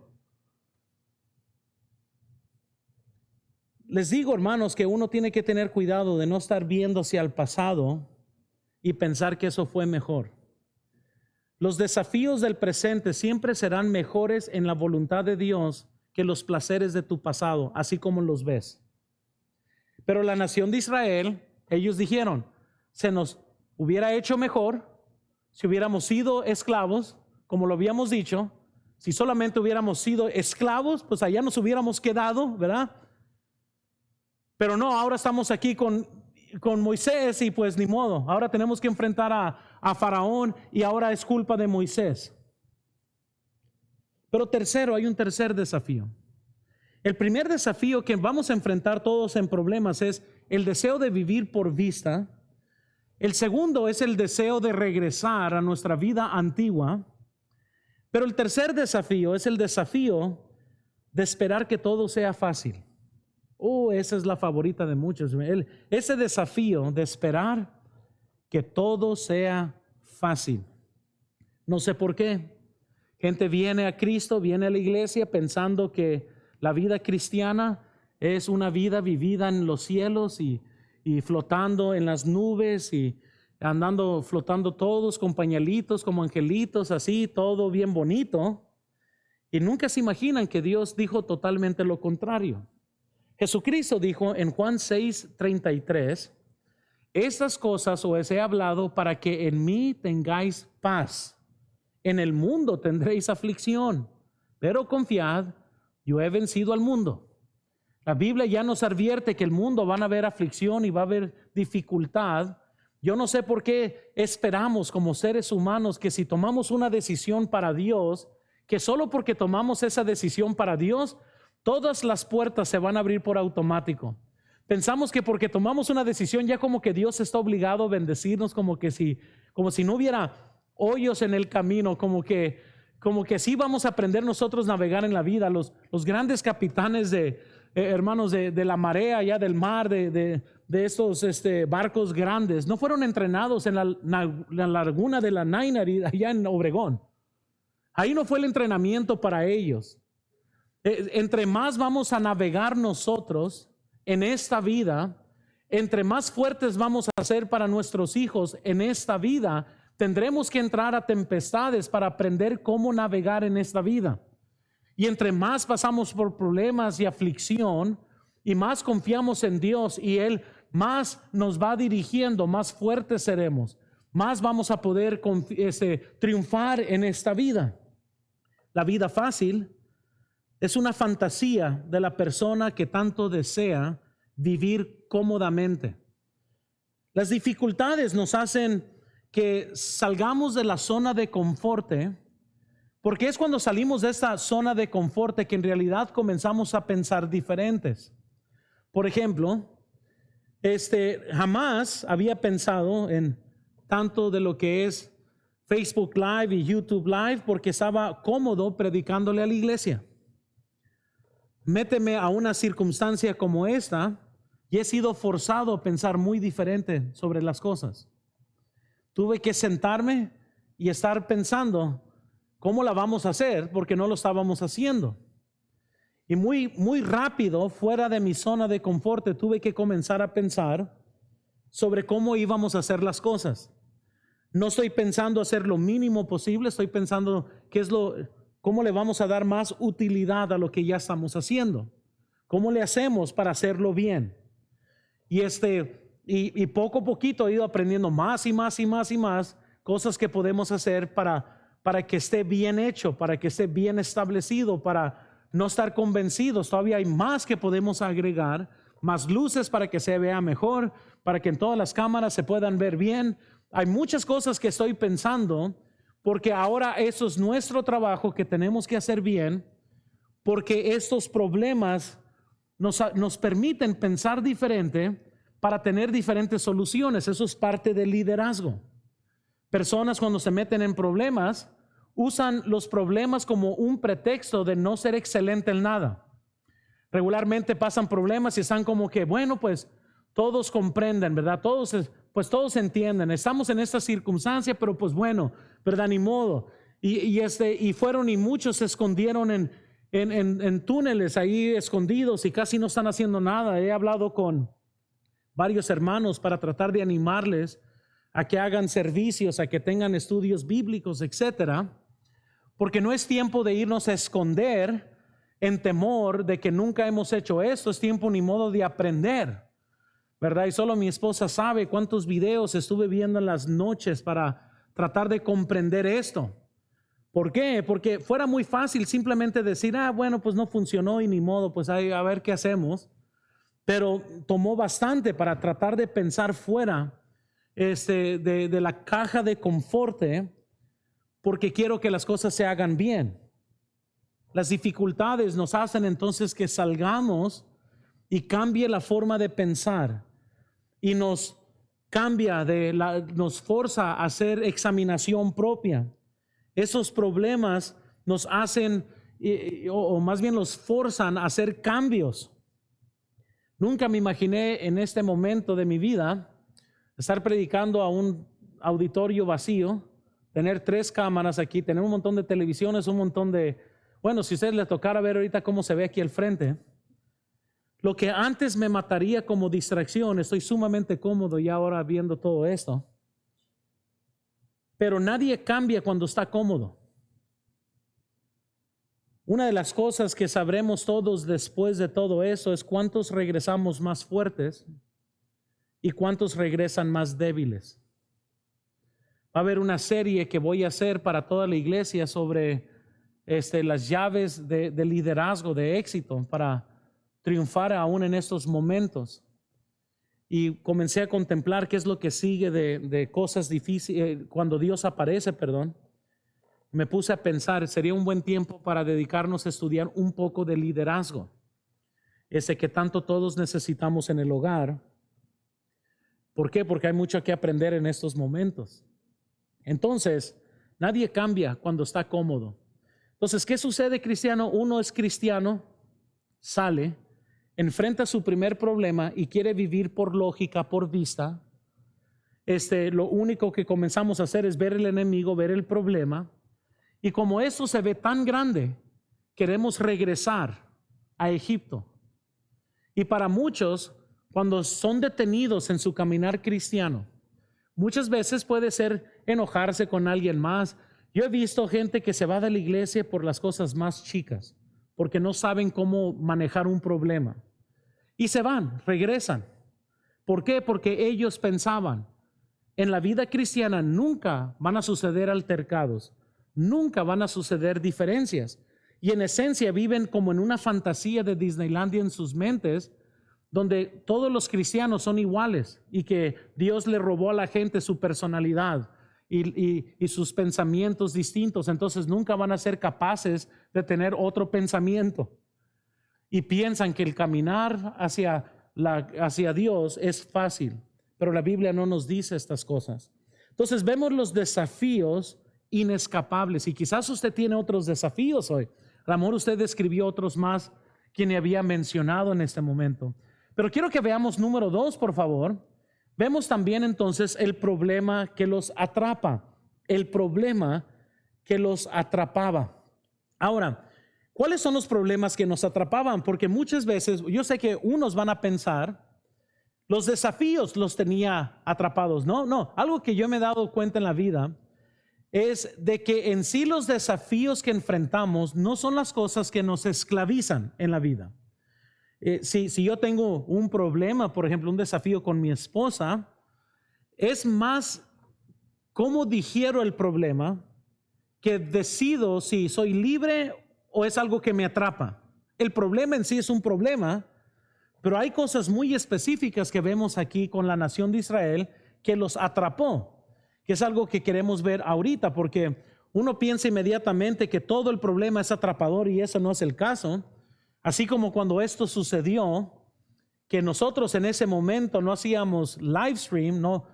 Les digo, hermanos, que uno tiene que tener cuidado de no estar viendo hacia el pasado y pensar que eso fue mejor. Los desafíos del presente siempre serán mejores en la voluntad de Dios que los placeres de tu pasado, así como los ves. Pero la nación de Israel, ellos dijeron, se nos hubiera hecho mejor si hubiéramos sido esclavos, como lo habíamos dicho. Si solamente hubiéramos sido esclavos, pues allá nos hubiéramos quedado, ¿verdad? Pero no, ahora estamos aquí con Moisés y pues ni modo. Ahora tenemos que enfrentar a Faraón y ahora es culpa de Moisés. Pero tercero, hay un tercer desafío. El primer desafío que vamos a enfrentar todos en problemas es el deseo de vivir por vista. El segundo es el deseo de regresar a nuestra vida antigua. Pero el tercer desafío es el desafío de esperar que todo sea fácil. Esa es la favorita de muchos. Ese desafío de esperar que todo sea fácil. No sé por qué. Gente viene a Cristo, viene a la iglesia pensando que la vida cristiana es una vida vivida en los cielos y flotando en las nubes y andando, flotando todos con pañalitos, como angelitos, así, todo bien bonito. Y nunca se imaginan que Dios dijo totalmente lo contrario. Jesucristo dijo en Juan 6:33, estas cosas os he hablado para que en mí tengáis paz. En el mundo tendréis aflicción, pero confiad, yo he vencido al mundo. La Biblia ya nos advierte que el mundo van a haber aflicción y va a haber dificultad. Yo no sé por qué esperamos como seres humanos que si tomamos una decisión para Dios, que solo porque tomamos esa decisión para Dios, todas las puertas se van a abrir por automático. Pensamos que porque tomamos una decisión ya como que Dios está obligado a bendecirnos, como si no hubiera hoyos en el camino, como que sí vamos a aprender nosotros a navegar en la vida. Los grandes capitanes hermanos de la marea, allá del mar, de estos barcos grandes, no fueron entrenados en la laguna de la Nainari, allá en Obregón. Ahí no fue el entrenamiento para ellos. Entre más vamos a navegar nosotros en esta vida, entre más fuertes vamos a ser para nuestros hijos en esta vida, tendremos que entrar a tempestades para aprender cómo navegar en esta vida. Y entre más pasamos por problemas y aflicción y más confiamos en Dios y Él más nos va dirigiendo, más fuertes seremos, más vamos a poder triunfar en esta vida. La vida fácil es una fantasía de la persona que tanto desea vivir cómodamente. Las dificultades nos hacen que salgamos de la zona de confort, porque es cuando salimos de esta zona de confort que en realidad comenzamos a pensar diferentes. Por ejemplo, jamás había pensado en tanto de lo que es Facebook Live y YouTube Live porque estaba cómodo predicándole a la iglesia. Méteme a una circunstancia como esta y he sido forzado a pensar muy diferente sobre las cosas. Tuve que sentarme y estar pensando cómo la vamos a hacer porque no lo estábamos haciendo. Y muy rápido, fuera de mi zona de confort, tuve que comenzar a pensar sobre cómo íbamos a hacer las cosas. No estoy pensando hacer lo mínimo posible, estoy pensando cómo le vamos a dar más utilidad a lo que ya estamos haciendo. ¿Cómo le hacemos para hacerlo bien? Y poco a poquito he ido aprendiendo más y más cosas que podemos hacer para que esté bien hecho, para que esté bien establecido, para no estar convencidos. Todavía hay más que podemos agregar, más luces para que se vea mejor, para que en todas las cámaras se puedan ver bien. Hay muchas cosas que estoy pensando porque ahora eso es nuestro trabajo que tenemos que hacer bien, porque estos problemas nos permiten pensar diferente para tener diferentes soluciones. Eso es parte del liderazgo. Personas cuando se meten en problemas, usan los problemas como un pretexto de no ser excelente en nada. Regularmente pasan problemas y están como que, bueno, pues todos comprenden, ¿verdad? Todos entienden. Estamos en esta circunstancia, pero pues bueno, ¿verdad? Ni modo. Y fueron y muchos se escondieron en túneles ahí escondidos y casi no están haciendo nada. He hablado con varios hermanos para tratar de animarles a que hagan servicios, a que tengan estudios bíblicos, etcétera, porque no es tiempo de irnos a esconder en temor de que nunca hemos hecho esto. Es tiempo ni modo de aprender, ¿verdad? Y solo mi esposa sabe cuántos videos estuve viendo en las noches para tratar de comprender esto. ¿Por qué? Porque fuera muy fácil simplemente decir, bueno, pues no funcionó y ni modo, pues a ver qué hacemos. Pero tomó bastante para tratar de pensar fuera de la caja de confort, porque quiero que las cosas se hagan bien. Las dificultades nos hacen entonces que salgamos y cambie la forma de pensar y nos nos forza a hacer examinación propia. Esos problemas nos hacen, o más bien los forzan a hacer cambios. Nunca me imaginé en este momento de mi vida estar predicando a un auditorio vacío, tener 3 cámaras aquí, tener un montón de televisiones, un montón de... Bueno, si a ustedes les tocara ver ahorita cómo se ve aquí al frente, lo que antes me mataría como distracción, estoy sumamente cómodo ya ahora viendo todo esto. Pero nadie cambia cuando está cómodo. Una de las cosas que sabremos todos después de todo eso es cuántos regresamos más fuertes y cuántos regresan más débiles. Va a haber una serie que voy a hacer para toda la iglesia sobre las llaves de liderazgo, de éxito, para triunfar aún en estos momentos. Y comencé a contemplar qué es lo que sigue de cosas difíciles, cuando Dios aparece, Me puse a pensar, sería un buen tiempo para dedicarnos a estudiar un poco de liderazgo, ese que tanto todos necesitamos en el hogar. ¿Por qué? Porque hay mucho que aprender en estos momentos. Entonces, nadie cambia cuando está cómodo. Entonces, ¿qué sucede, cristiano? Uno es cristiano, sale, enfrenta su primer problema y quiere vivir por lógica, por vista. Lo único que comenzamos a hacer es ver el enemigo, ver el problema. Y como eso se ve tan grande, queremos regresar a Egipto. Y para muchos, cuando son detenidos en su caminar cristiano, muchas veces puede ser enojarse con alguien más. Yo he visto gente que se va de la iglesia por las cosas más chicas, porque no saben cómo manejar un problema. Y se van, regresan. ¿Por qué? Porque ellos pensaban, en la vida cristiana nunca van a suceder altercados, nunca van a suceder diferencias. Y en esencia viven como en una fantasía de Disneylandia en sus mentes, donde todos los cristianos son iguales y que Dios le robó a la gente su personalidad y sus pensamientos distintos. Entonces nunca van a ser capaces de tener otro pensamiento. Y piensan que el caminar hacia Dios es fácil, pero la Biblia no nos dice estas cosas. Entonces vemos los desafíos inescapables y quizás usted tiene otros desafíos hoy. A lo mejor usted describió otros más que ni había mencionado en este momento. Pero quiero que veamos número 2, por favor. Vemos también entonces el problema que los atrapa, el problema que los atrapaba. Ahora, ¿cuáles son los problemas que nos atrapaban? Porque muchas veces, yo sé que unos van a pensar, los desafíos los tenía atrapados. No, algo que yo me he dado cuenta en la vida es de que en sí los desafíos que enfrentamos no son las cosas que nos esclavizan en la vida. Si yo tengo un problema, por ejemplo, un desafío con mi esposa, es más cómo digiero el problema que decido si soy libre o es algo que me atrapa. El problema en sí es un problema, pero hay cosas muy específicas que vemos aquí con la nación de Israel que los atrapó, que es algo que queremos ver ahorita, porque uno piensa inmediatamente que todo el problema es atrapador y eso no es el caso. Así como cuando esto sucedió, que nosotros en ese momento no hacíamos live stream, no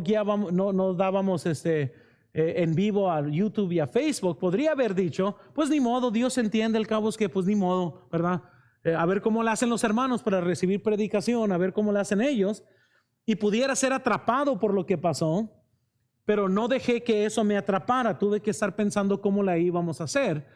guiábamos, no dábamos en vivo a YouTube y a Facebook, podría haber dicho, pues ni modo, Dios entiende, el cabo es que pues ni modo, ¿verdad? A ver cómo lo hacen los hermanos para recibir predicación, a ver cómo lo hacen ellos, y pudiera ser atrapado por lo que pasó, pero no dejé que eso me atrapara, tuve que estar pensando cómo la íbamos a hacer.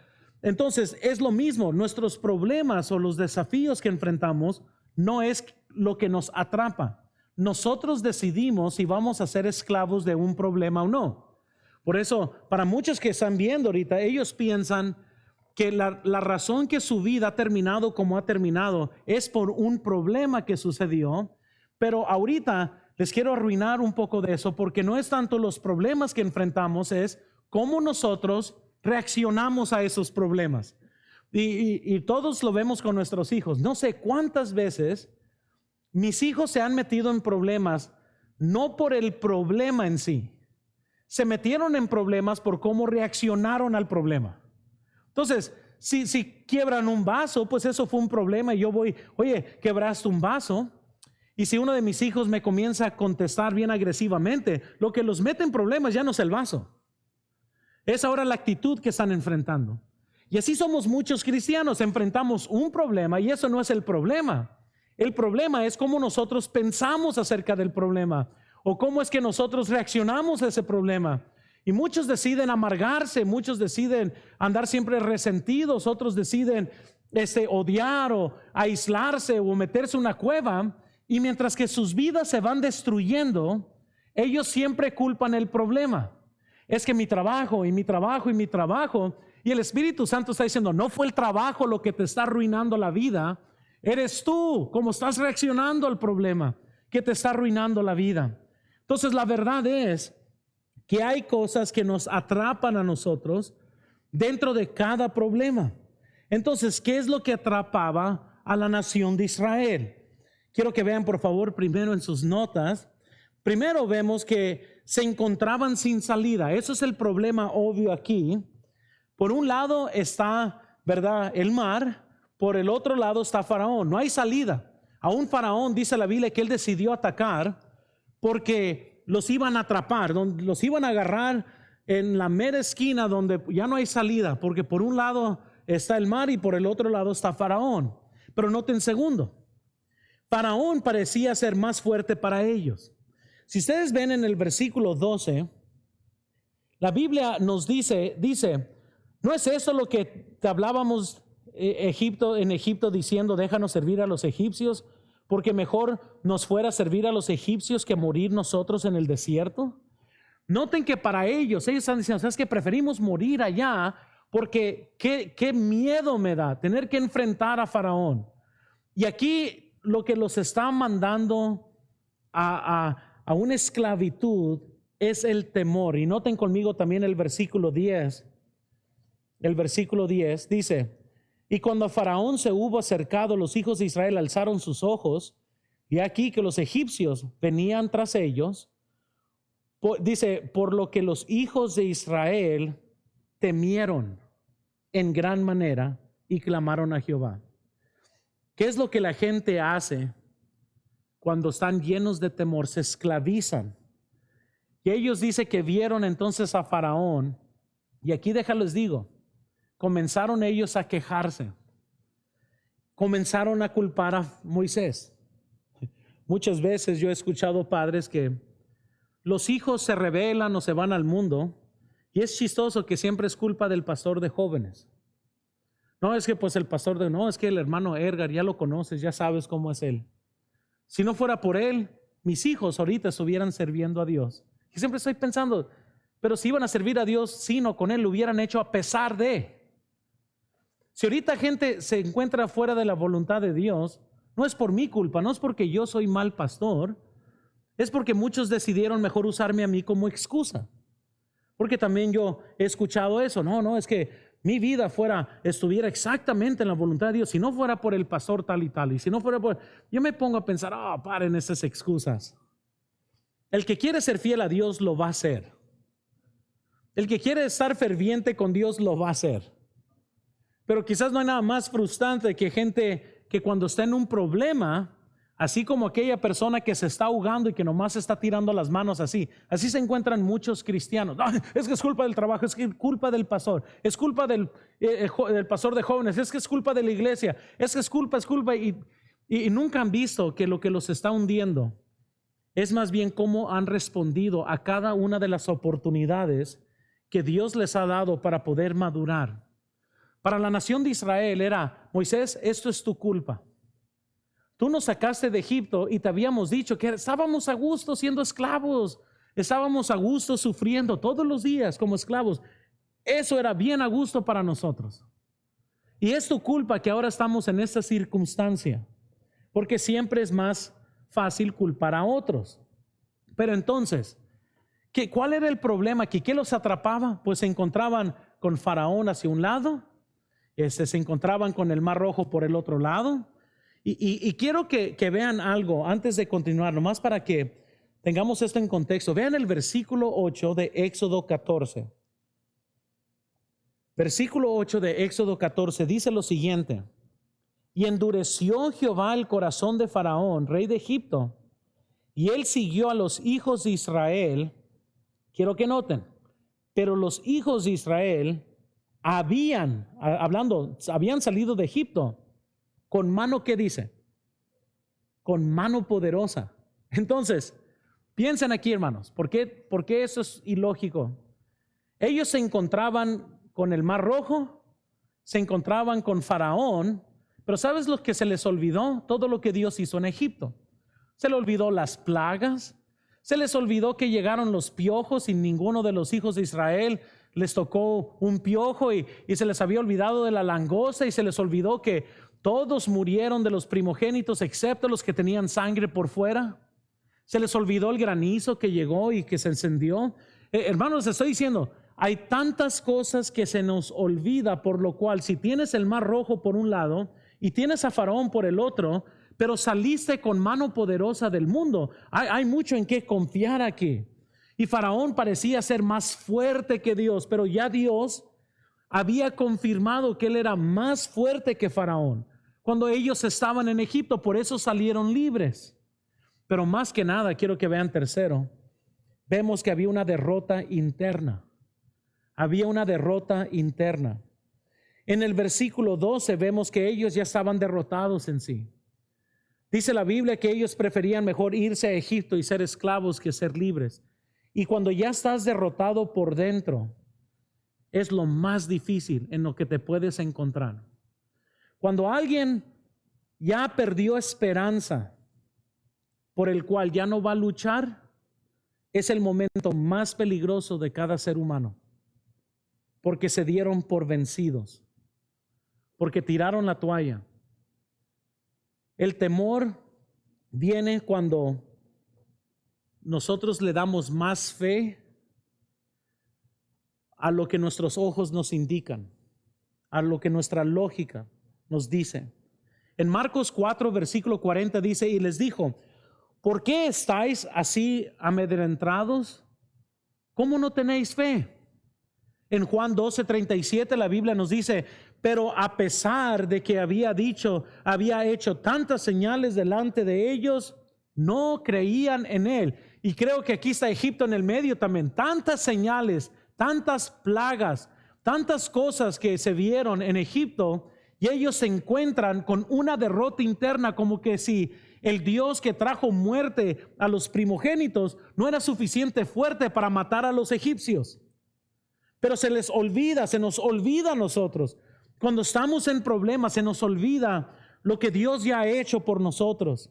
Entonces es lo mismo, nuestros problemas o los desafíos que enfrentamos no es lo que nos atrapa. Nosotros decidimos si vamos a ser esclavos de un problema o no. Por eso, para muchos que están viendo ahorita, ellos piensan que la razón que su vida ha terminado como ha terminado es por un problema que sucedió, pero ahorita les quiero arruinar un poco de eso, porque no es tanto los problemas que enfrentamos, es cómo nosotros reaccionamos a esos problemas. Y todos lo vemos con nuestros hijos. No sé cuántas veces mis hijos se han metido en problemas, no por el problema en sí, se metieron en problemas por cómo reaccionaron al problema. Entonces, si quiebran un vaso, pues eso fue un problema y yo voy, oye, quebraste un vaso. Y si uno de mis hijos me comienza a contestar bien agresivamente, lo que los mete en problemas ya no es el vaso. Es ahora la actitud que están enfrentando. Y así somos muchos cristianos, enfrentamos un problema y eso no es el problema. El problema es cómo nosotros pensamos acerca del problema o cómo es que nosotros reaccionamos a ese problema. Y muchos deciden amargarse, muchos deciden andar siempre resentidos, otros deciden odiar o aislarse o meterse en una cueva. Y mientras que sus vidas se van destruyendo, ellos siempre culpan el problema. Es que mi trabajo y mi trabajo y mi trabajo. Y el Espíritu Santo está diciendo, no fue el trabajo lo que te está arruinando la vida. Eres tú, cómo estás reaccionando al problema, que te está arruinando la vida. Entonces la verdad es que hay cosas que nos atrapan a nosotros dentro de cada problema. Entonces, ¿qué es lo que atrapaba a la nación de Israel? Quiero que vean por favor primero en sus notas. Primero vemos que se encontraban sin salida. Eso es el problema obvio aquí. Por un lado está, ¿verdad?, el mar. Por el otro lado está Faraón. No hay salida. Aún Faraón, dice la Biblia, que él decidió atacar porque los iban a atrapar, los iban a agarrar en la mera esquina donde ya no hay salida, porque por un lado está el mar y por el otro lado está Faraón. Pero noten segundo. Faraón parecía ser más fuerte para ellos. Si ustedes ven en el versículo 12, la Biblia nos dice, ¿no es eso lo que te hablábamos en Egipto diciendo, déjanos servir a los egipcios, porque mejor nos fuera servir a los egipcios que morir nosotros en el desierto? Noten que para ellos están diciendo, ¿sabes qué? Preferimos morir allá porque qué miedo me da tener que enfrentar a Faraón. Y aquí lo que los está mandando a una esclavitud es el temor. Y noten conmigo también el versículo 10. El versículo 10 dice, y cuando Faraón se hubo acercado, los hijos de Israel alzaron sus ojos, y aquí que los egipcios venían tras ellos. Dice, por lo que los hijos de Israel temieron en gran manera y clamaron a Jehová. ¿Qué es lo que la gente hace cuando están llenos de temor? Se esclavizan. Y ellos dicen que vieron entonces a Faraón. Y aquí déjales digo, comenzaron ellos a quejarse. Comenzaron a culpar a Moisés. Muchas veces yo he escuchado padres que los hijos se rebelan o se van al mundo. Y es chistoso que siempre es culpa del pastor de jóvenes. No, es que pues el pastor no, es que el hermano Edgar, ya lo conoces, ya sabes cómo es él. Si no fuera por él, mis hijos ahorita estuvieran sirviendo a Dios. Y siempre estoy pensando, pero si iban a servir a Dios, sino con él lo hubieran hecho a pesar de. Si ahorita gente se encuentra fuera de la voluntad de Dios, no es por mi culpa, no es porque yo soy mal pastor, es porque muchos decidieron mejor usarme a mí como excusa. Porque también yo he escuchado eso, no, es que mi vida estuviera exactamente en la voluntad de Dios, si no fuera por el pastor tal y tal, y si no fuera por, yo me pongo a pensar, paren esas excusas. El que quiere ser fiel a Dios lo va a hacer. El que quiere estar ferviente con Dios lo va a hacer. Pero quizás no hay nada más frustrante que gente que cuando está en un problema Así como aquella persona que se está ahogando y que nomás está tirando las manos así. Así se encuentran muchos cristianos. "Ah, es que es culpa del trabajo, es que es culpa del pastor, es culpa del pastor de jóvenes, es que es culpa de la iglesia, es que es culpa. Y nunca han visto que lo que los está hundiendo es más bien cómo han respondido a cada una de las oportunidades que Dios les ha dado para poder madurar. Para la nación de Israel era: Moisés, esto es tu culpa. Tú nos sacaste de Egipto y te habíamos dicho que estábamos a gusto siendo esclavos. Estábamos a gusto sufriendo todos los días como esclavos. Eso era bien a gusto para nosotros. Y es tu culpa que ahora estamos en esta circunstancia, porque siempre es más fácil culpar a otros. Pero entonces, ¿cuál era el problema? ¿Qué los atrapaba? Pues se encontraban con Faraón hacia un lado, se encontraban con el Mar Rojo por el otro lado. Y quiero que vean algo antes de continuar, nomás para que tengamos esto en contexto. Vean el versículo 8 de Éxodo 14. Versículo 8 de Éxodo 14 dice lo siguiente: y endureció Jehová el corazón de Faraón, rey de Egipto, y él siguió a los hijos de Israel. Quiero que noten, pero los hijos de Israel habían salido de Egipto con mano, ¿qué dice? Con mano poderosa. Entonces, piensen aquí, hermanos, ¿por qué eso es ilógico? Ellos se encontraban con el Mar Rojo, se encontraban con Faraón, pero ¿sabes lo que se les olvidó? Todo lo que Dios hizo en Egipto. Se les olvidó las plagas, se les olvidó que llegaron los piojos y ninguno de los hijos de Israel les tocó un piojo, y se les había olvidado de la langosta, y se les olvidó que todos murieron de los primogénitos excepto los que tenían sangre por fuera. Se les olvidó el granizo que llegó y que se encendió. Hermanos, estoy diciendo, hay tantas cosas que se nos olvida, por lo cual si tienes el Mar Rojo por un lado y tienes a Faraón por el otro, pero saliste con mano poderosa del mundo, hay mucho en qué confiar aquí. Y Faraón parecía ser más fuerte que Dios, pero ya Dios había confirmado que él era más fuerte que Faraón cuando ellos estaban en Egipto, por eso salieron libres. Pero más que nada, quiero que vean tercero, vemos que había una derrota interna. Había una derrota interna. En el versículo 12 vemos que ellos ya estaban derrotados en sí. Dice la Biblia que ellos preferían mejor irse a Egipto y ser esclavos que ser libres. Y cuando ya estás derrotado por dentro, es lo más difícil en lo que te puedes encontrar. Cuando alguien ya perdió esperanza, por el cual ya no va a luchar, es el momento más peligroso de cada ser humano, porque se dieron por vencidos, porque tiraron la toalla. El temor viene cuando nosotros le damos más fe a lo que nuestros ojos nos indican, a lo que nuestra lógica nos dice. En Marcos 4, versículo 40 dice: y les dijo: ¿por qué estáis así amedrentados? ¿Cómo no tenéis fe? En Juan 12:37 la Biblia nos dice: pero a pesar de que había hecho tantas señales delante de ellos, no creían en él. Y creo que aquí está Egipto en el medio también. Tantas señales, tantas plagas, tantas cosas que se vieron en Egipto, y ellos se encuentran con una derrota interna, como que si el Dios que trajo muerte a los primogénitos no era suficiente fuerte para matar a los egipcios. Pero se nos olvida a nosotros. Cuando estamos en problemas, se nos olvida lo que Dios ya ha hecho por nosotros.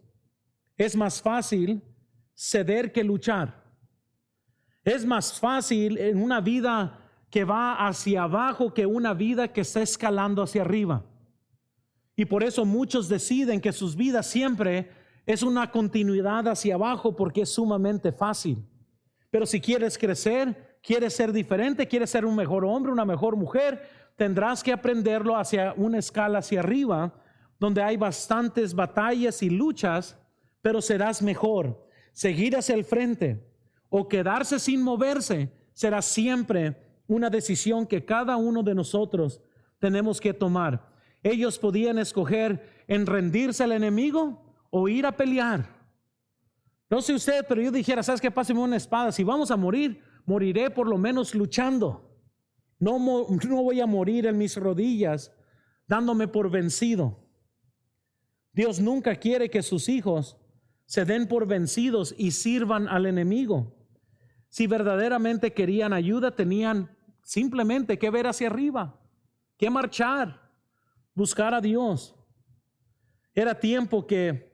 Es más fácil ceder que luchar. Es más fácil en una vida que va hacia abajo que una vida que está escalando hacia arriba. Y por eso muchos deciden que sus vidas siempre es una continuidad hacia abajo, porque es sumamente fácil. Pero si quieres crecer, quieres ser diferente, quieres ser un mejor hombre, una mejor mujer, tendrás que aprenderlo hacia una escala hacia arriba, donde hay bastantes batallas y luchas, pero serás mejor. Seguir hacia el frente o quedarse sin moverse será siempre una decisión que cada uno de nosotros tenemos que tomar. Ellos podían escoger en rendirse al enemigo o ir a pelear. No sé usted, pero yo dijera, ¿sabes qué? Páseme una espada. Si vamos a morir, moriré por lo menos luchando. No voy a morir en mis rodillas dándome por vencido. Dios nunca quiere que sus hijos se den por vencidos y sirvan al enemigo. Si verdaderamente querían ayuda, tenían simplemente que ver hacia arriba, que marchar, buscar a Dios. Era tiempo que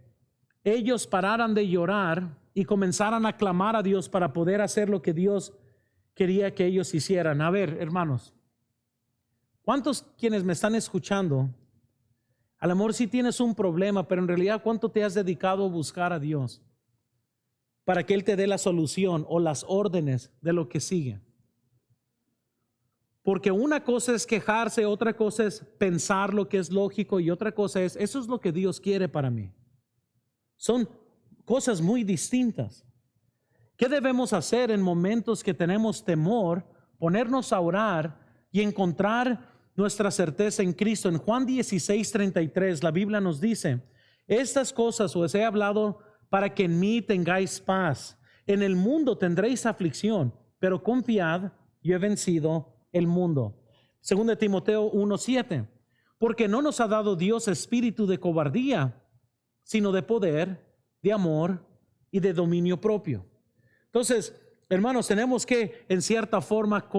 ellos pararan de llorar y comenzaran a clamar a Dios para poder hacer lo que Dios quería que ellos hicieran. A ver, hermanos, ¿cuántos quienes me están escuchando? A lo mejor sí tienes un problema, pero en realidad ¿cuánto te has dedicado a buscar a Dios para que Él te dé la solución o las órdenes de lo que sigue? Porque una cosa es quejarse, otra cosa es pensar lo que es lógico y otra cosa es, eso es lo que Dios quiere para mí. Son cosas muy distintas. ¿Qué debemos hacer en momentos que tenemos temor? Ponernos a orar y encontrar nuestra certeza en Cristo. En Juan 16:33 la Biblia nos dice, estas cosas os he hablado para que en mí tengáis paz. En el mundo tendréis aflicción, pero confiad, yo he vencido el mundo. 2 Timoteo 1:7, porque no nos ha dado Dios espíritu de cobardía, sino de poder, de amor y de dominio propio. Entonces, hermanos, tenemos que en cierta forma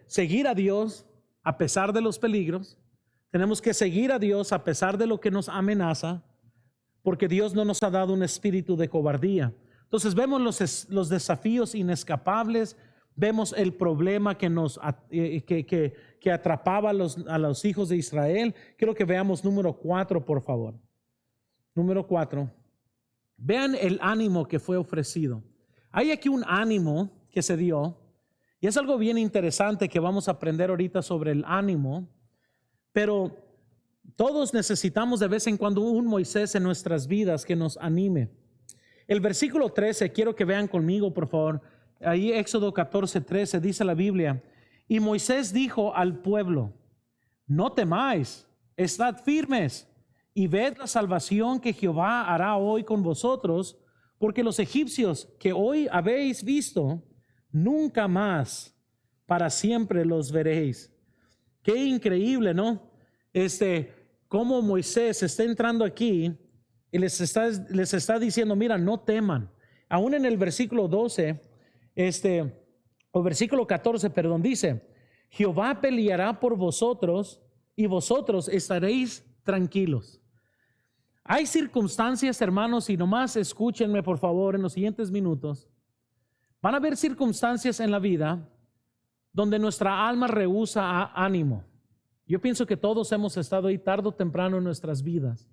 seguir a Dios a pesar de los peligros. Tenemos que seguir a Dios a pesar de lo que nos amenaza, porque Dios no nos ha dado un espíritu de cobardía. Entonces vemos los desafíos inescapables, vemos el problema que atrapaba a los hijos de Israel. Quiero que veamos número 4, por favor. Número 4. Vean el ánimo que fue ofrecido. Hay aquí un ánimo que se dio, y es algo bien interesante que vamos a aprender ahorita sobre el ánimo, pero todos necesitamos de vez en cuando un Moisés en nuestras vidas que nos anime. El versículo 13, quiero que vean conmigo, por favor. Ahí Éxodo 14:13 dice la Biblia, y Moisés dijo al pueblo, no temáis, estad firmes y ved la salvación que Jehová hará hoy con vosotros, porque los egipcios que hoy habéis visto, nunca más para siempre los veréis. Qué increíble, ¿no? Cómo Moisés está entrando aquí y les está diciendo, mira, no teman. Aún en el versículo 12, o versículo 14, perdón, dice, Jehová peleará por vosotros y vosotros estaréis tranquilos. Hay circunstancias, hermanos, y nomás escúchenme por favor en los siguientes minutos. Van a haber circunstancias en la vida donde nuestra alma rehúsa ánimo. Yo pienso que todos hemos estado ahí tarde o temprano en nuestras vidas,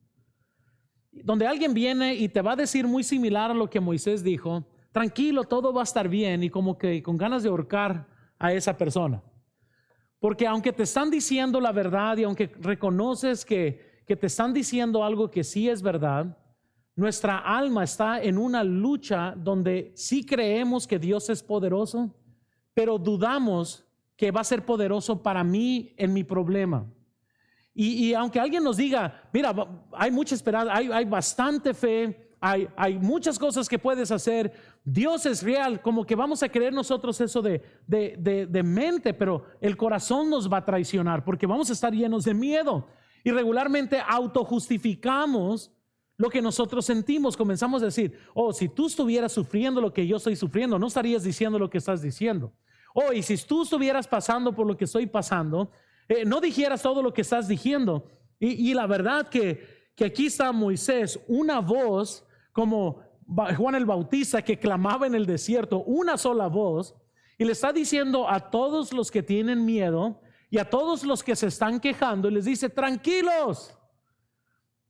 donde alguien viene y te va a decir muy similar a lo que Moisés dijo, tranquilo, todo va a estar bien, y como que con ganas de ahorcar a esa persona. Porque aunque te están diciendo la verdad y aunque reconoces que te están diciendo algo que sí es verdad, nuestra alma está en una lucha donde sí creemos que Dios es poderoso, pero dudamos que va a ser poderoso para mí en mi problema. Y aunque alguien nos diga, mira, hay mucha esperanza, hay bastante fe, hay muchas cosas que puedes hacer, Dios es real, como que vamos a creer nosotros eso de mente, pero el corazón nos va a traicionar porque vamos a estar llenos de miedo. Y regularmente autojustificamos lo que nosotros sentimos. Comenzamos a decir, oh, si tú estuvieras sufriendo lo que yo estoy sufriendo, no estarías diciendo lo que estás diciendo. Oh, y si tú estuvieras pasando por lo que estoy pasando, no dijeras todo lo que estás diciendo. Y la verdad que aquí está Moisés, una voz como Juan el Bautista que clamaba en el desierto, una sola voz, y le está diciendo a todos los que tienen miedo y a todos los que se están quejando, y les dice, tranquilos,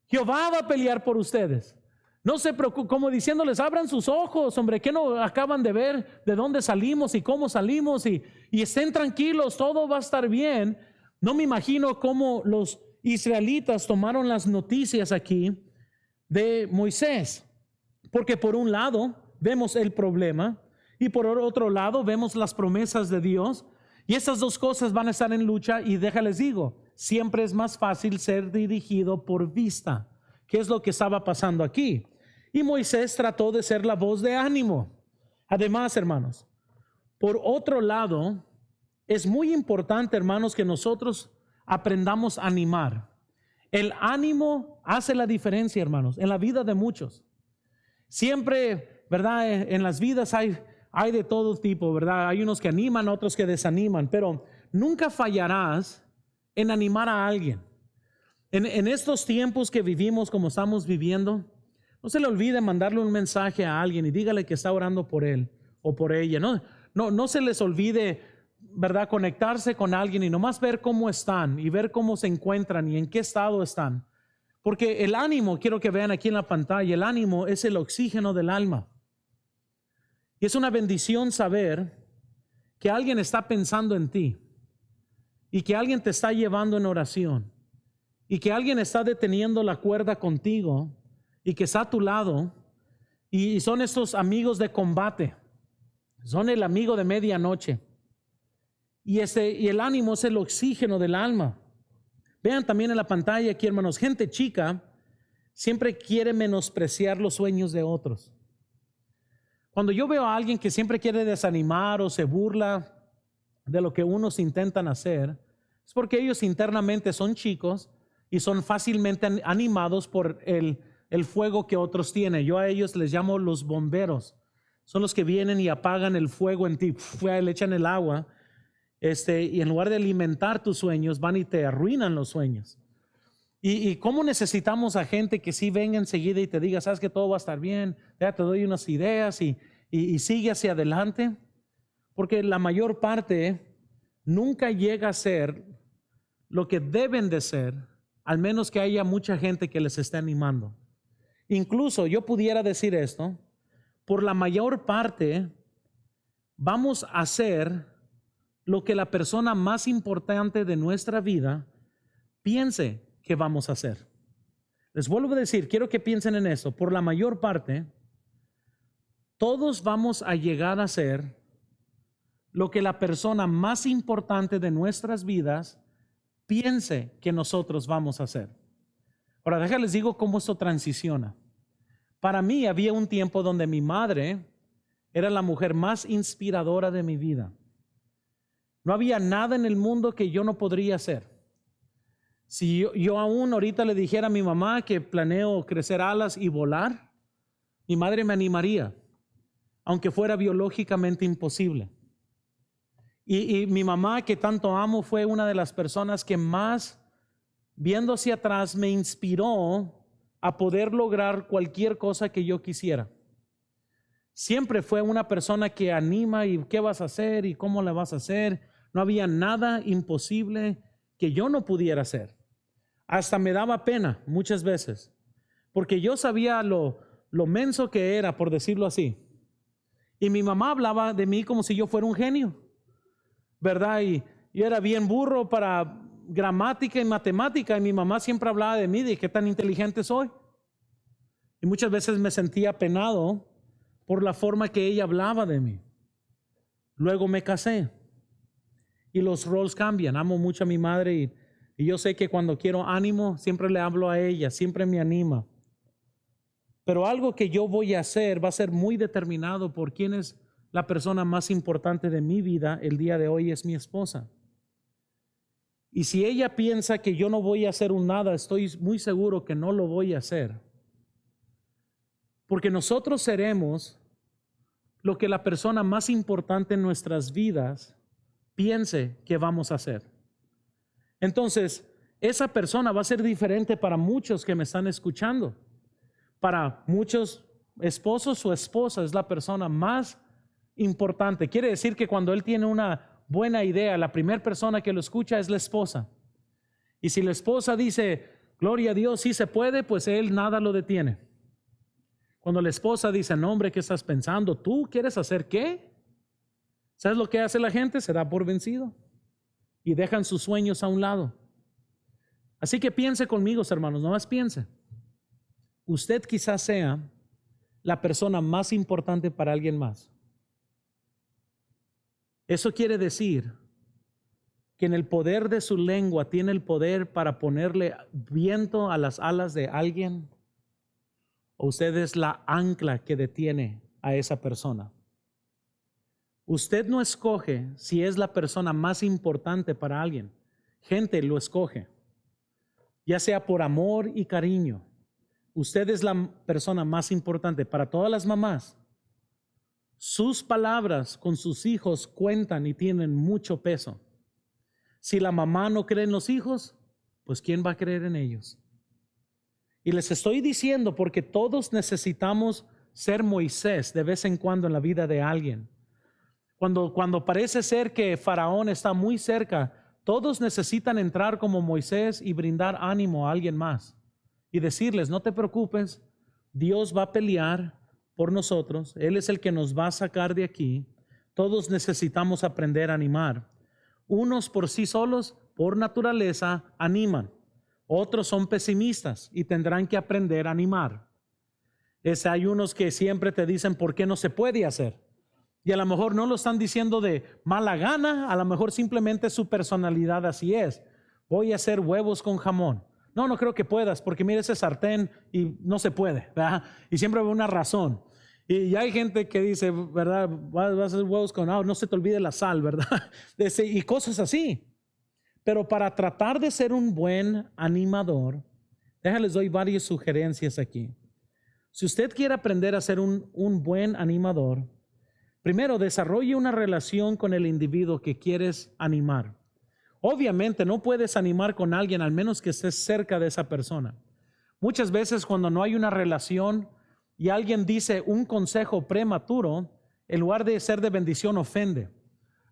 Jehová va a pelear por ustedes. No se preocupen, como diciéndoles, abran sus ojos, hombre, que no acaban de ver de dónde salimos y cómo salimos, y estén tranquilos, todo va a estar bien. No me imagino cómo los israelitas tomaron las noticias aquí de Moisés, porque por un lado vemos el problema y por otro lado vemos las promesas de Dios, y esas dos cosas van a estar en lucha. Y déjales digo, siempre es más fácil ser dirigido por vista qué es lo que estaba pasando aquí. Y Moisés trató de ser la voz de ánimo. Además, hermanos, por otro lado, es muy importante, hermanos, que nosotros aprendamos a animar. El ánimo hace la diferencia, hermanos, en la vida de muchos. Siempre, ¿verdad? En las vidas hay de todo tipo, ¿verdad? Hay unos que animan, otros que desaniman, pero nunca fallarás en animar a alguien. En estos tiempos que vivimos como estamos viviendo, no se le olvide mandarle un mensaje a alguien y dígale que está orando por él o por ella. No se les olvide, ¿verdad? Conectarse con alguien y nomás ver cómo están y ver cómo se encuentran y en qué estado están. Porque el ánimo, quiero que vean aquí en la pantalla, el ánimo es el oxígeno del alma. Y es una bendición saber que alguien está pensando en ti y que alguien te está llevando en oración y que alguien está deteniendo la cuerda contigo y que está a tu lado y son estos amigos de combate, son el amigo de medianoche. Y el ánimo es el oxígeno del alma. Vean también en la pantalla aquí, hermanos, gente chica siempre quiere menospreciar los sueños de otros. Cuando yo veo a alguien que siempre quiere desanimar o se burla de lo que unos intentan hacer, es porque ellos internamente son chicos y son fácilmente animados por el fuego que otros tienen. Yo a ellos les llamo los bomberos. Son los que vienen y apagan el fuego en ti, le echan el agua, y en lugar de alimentar tus sueños, van y te arruinan los sueños. ¿Y cómo necesitamos a gente que sí venga enseguida y te diga, sabes que todo va a estar bien, ya te doy unas ideas y sigue hacia adelante? Porque la mayor parte nunca llega a ser lo que deben de ser, al menos que haya mucha gente que les esté animando. Incluso yo pudiera decir esto, por la mayor parte vamos a hacer lo que la persona más importante de nuestra vida piense que vamos a hacer. Les vuelvo a decir, quiero que piensen en eso. Por la mayor parte, todos vamos a llegar a hacer lo que la persona más importante de nuestras vidas piense que nosotros vamos a hacer. Ahora, déjales digo cómo esto transiciona. Para mí había un tiempo donde mi madre era la mujer más inspiradora de mi vida. No había nada en el mundo que yo no podría hacer. Si yo aún ahorita le dijera a mi mamá que planeo crecer alas y volar, mi madre me animaría, aunque fuera biológicamente imposible. Y mi mamá, que tanto amo, fue una de las personas que más, viendo hacia atrás, me inspiró a poder lograr cualquier cosa que yo quisiera. Siempre fue una persona que anima y qué vas a hacer y cómo la vas a hacer. No había nada imposible que yo no pudiera hacer. Hasta me daba pena muchas veces, porque yo sabía lo menso que era, por decirlo así. Y mi mamá hablaba de mí como si yo fuera un genio, ¿verdad? Y yo era bien burro para gramática y matemática, y mi mamá siempre hablaba de mí, de qué tan inteligente soy. Y muchas veces me sentía apenado por la forma que ella hablaba de mí. Luego me casé y los roles cambian. Amo mucho a mi madre y yo sé que cuando quiero ánimo siempre le hablo a ella, siempre me anima. Pero algo que yo voy a hacer va a ser muy determinado por quién es la persona más importante de mi vida el día de hoy, es mi esposa. Y si ella piensa que yo no voy a hacer un nada, estoy muy seguro que no lo voy a hacer. Porque nosotros seremos lo que la persona más importante en nuestras vidas piense que vamos a hacer. Entonces, esa persona va a ser diferente para muchos que me están escuchando. Para muchos esposos, su esposa es la persona más importante. Quiere decir que cuando él tiene una buena idea, la primera persona que lo escucha es la esposa. Y si la esposa dice, gloria a Dios, sí se puede, pues él nada lo detiene. Cuando la esposa dice, no hombre, ¿qué estás pensando? ¿Tú quieres hacer qué? ¿Sabes lo que hace la gente? Se da por vencido y dejan sus sueños a un lado. Así que piense conmigo, hermanos, nomás piense. Usted quizás sea la persona más importante para alguien más. Eso quiere decir que en el poder de su lengua tiene el poder para ponerle viento a las alas de alguien o usted es la ancla que detiene a esa persona. Usted no escoge si es la persona más importante para alguien. Gente lo escoge, ya sea por amor y cariño. Usted es la persona más importante para todas las mamás. Sus palabras con sus hijos cuentan y tienen mucho peso. Si la mamá no cree en los hijos, pues ¿quién va a creer en ellos? Y les estoy diciendo porque todos necesitamos ser Moisés de vez en cuando en la vida de alguien. Cuando parece ser que Faraón está muy cerca, todos necesitan entrar como Moisés y brindar ánimo a alguien más y decirles, no te preocupes, Dios va a pelear por nosotros, Él es el que nos va a sacar de aquí. Todos necesitamos aprender a animar. Unos por sí solos, por naturaleza, animan. Otros son pesimistas y tendrán que aprender a animar. Hay unos que siempre te dicen por qué no se puede hacer. Y a lo mejor no lo están diciendo de mala gana, a lo mejor simplemente su personalidad así es. Voy a hacer huevos con jamón. No creo que puedas, porque mira ese sartén y no se puede, ¿verdad? Y siempre hay una razón. Y hay gente que dice, ¿verdad? Vas a hacer huevos con no se te olvide la sal, ¿verdad? Y cosas así. Pero para tratar de ser un buen animador, déjales doy varias sugerencias aquí. Si usted quiere aprender a ser un buen animador, primero desarrolle una relación con el individuo que quieres animar. Obviamente no puedes animar con alguien al menos que estés cerca de esa persona. Muchas veces cuando no hay una relación y alguien dice un consejo prematuro, en lugar de ser de bendición ofende.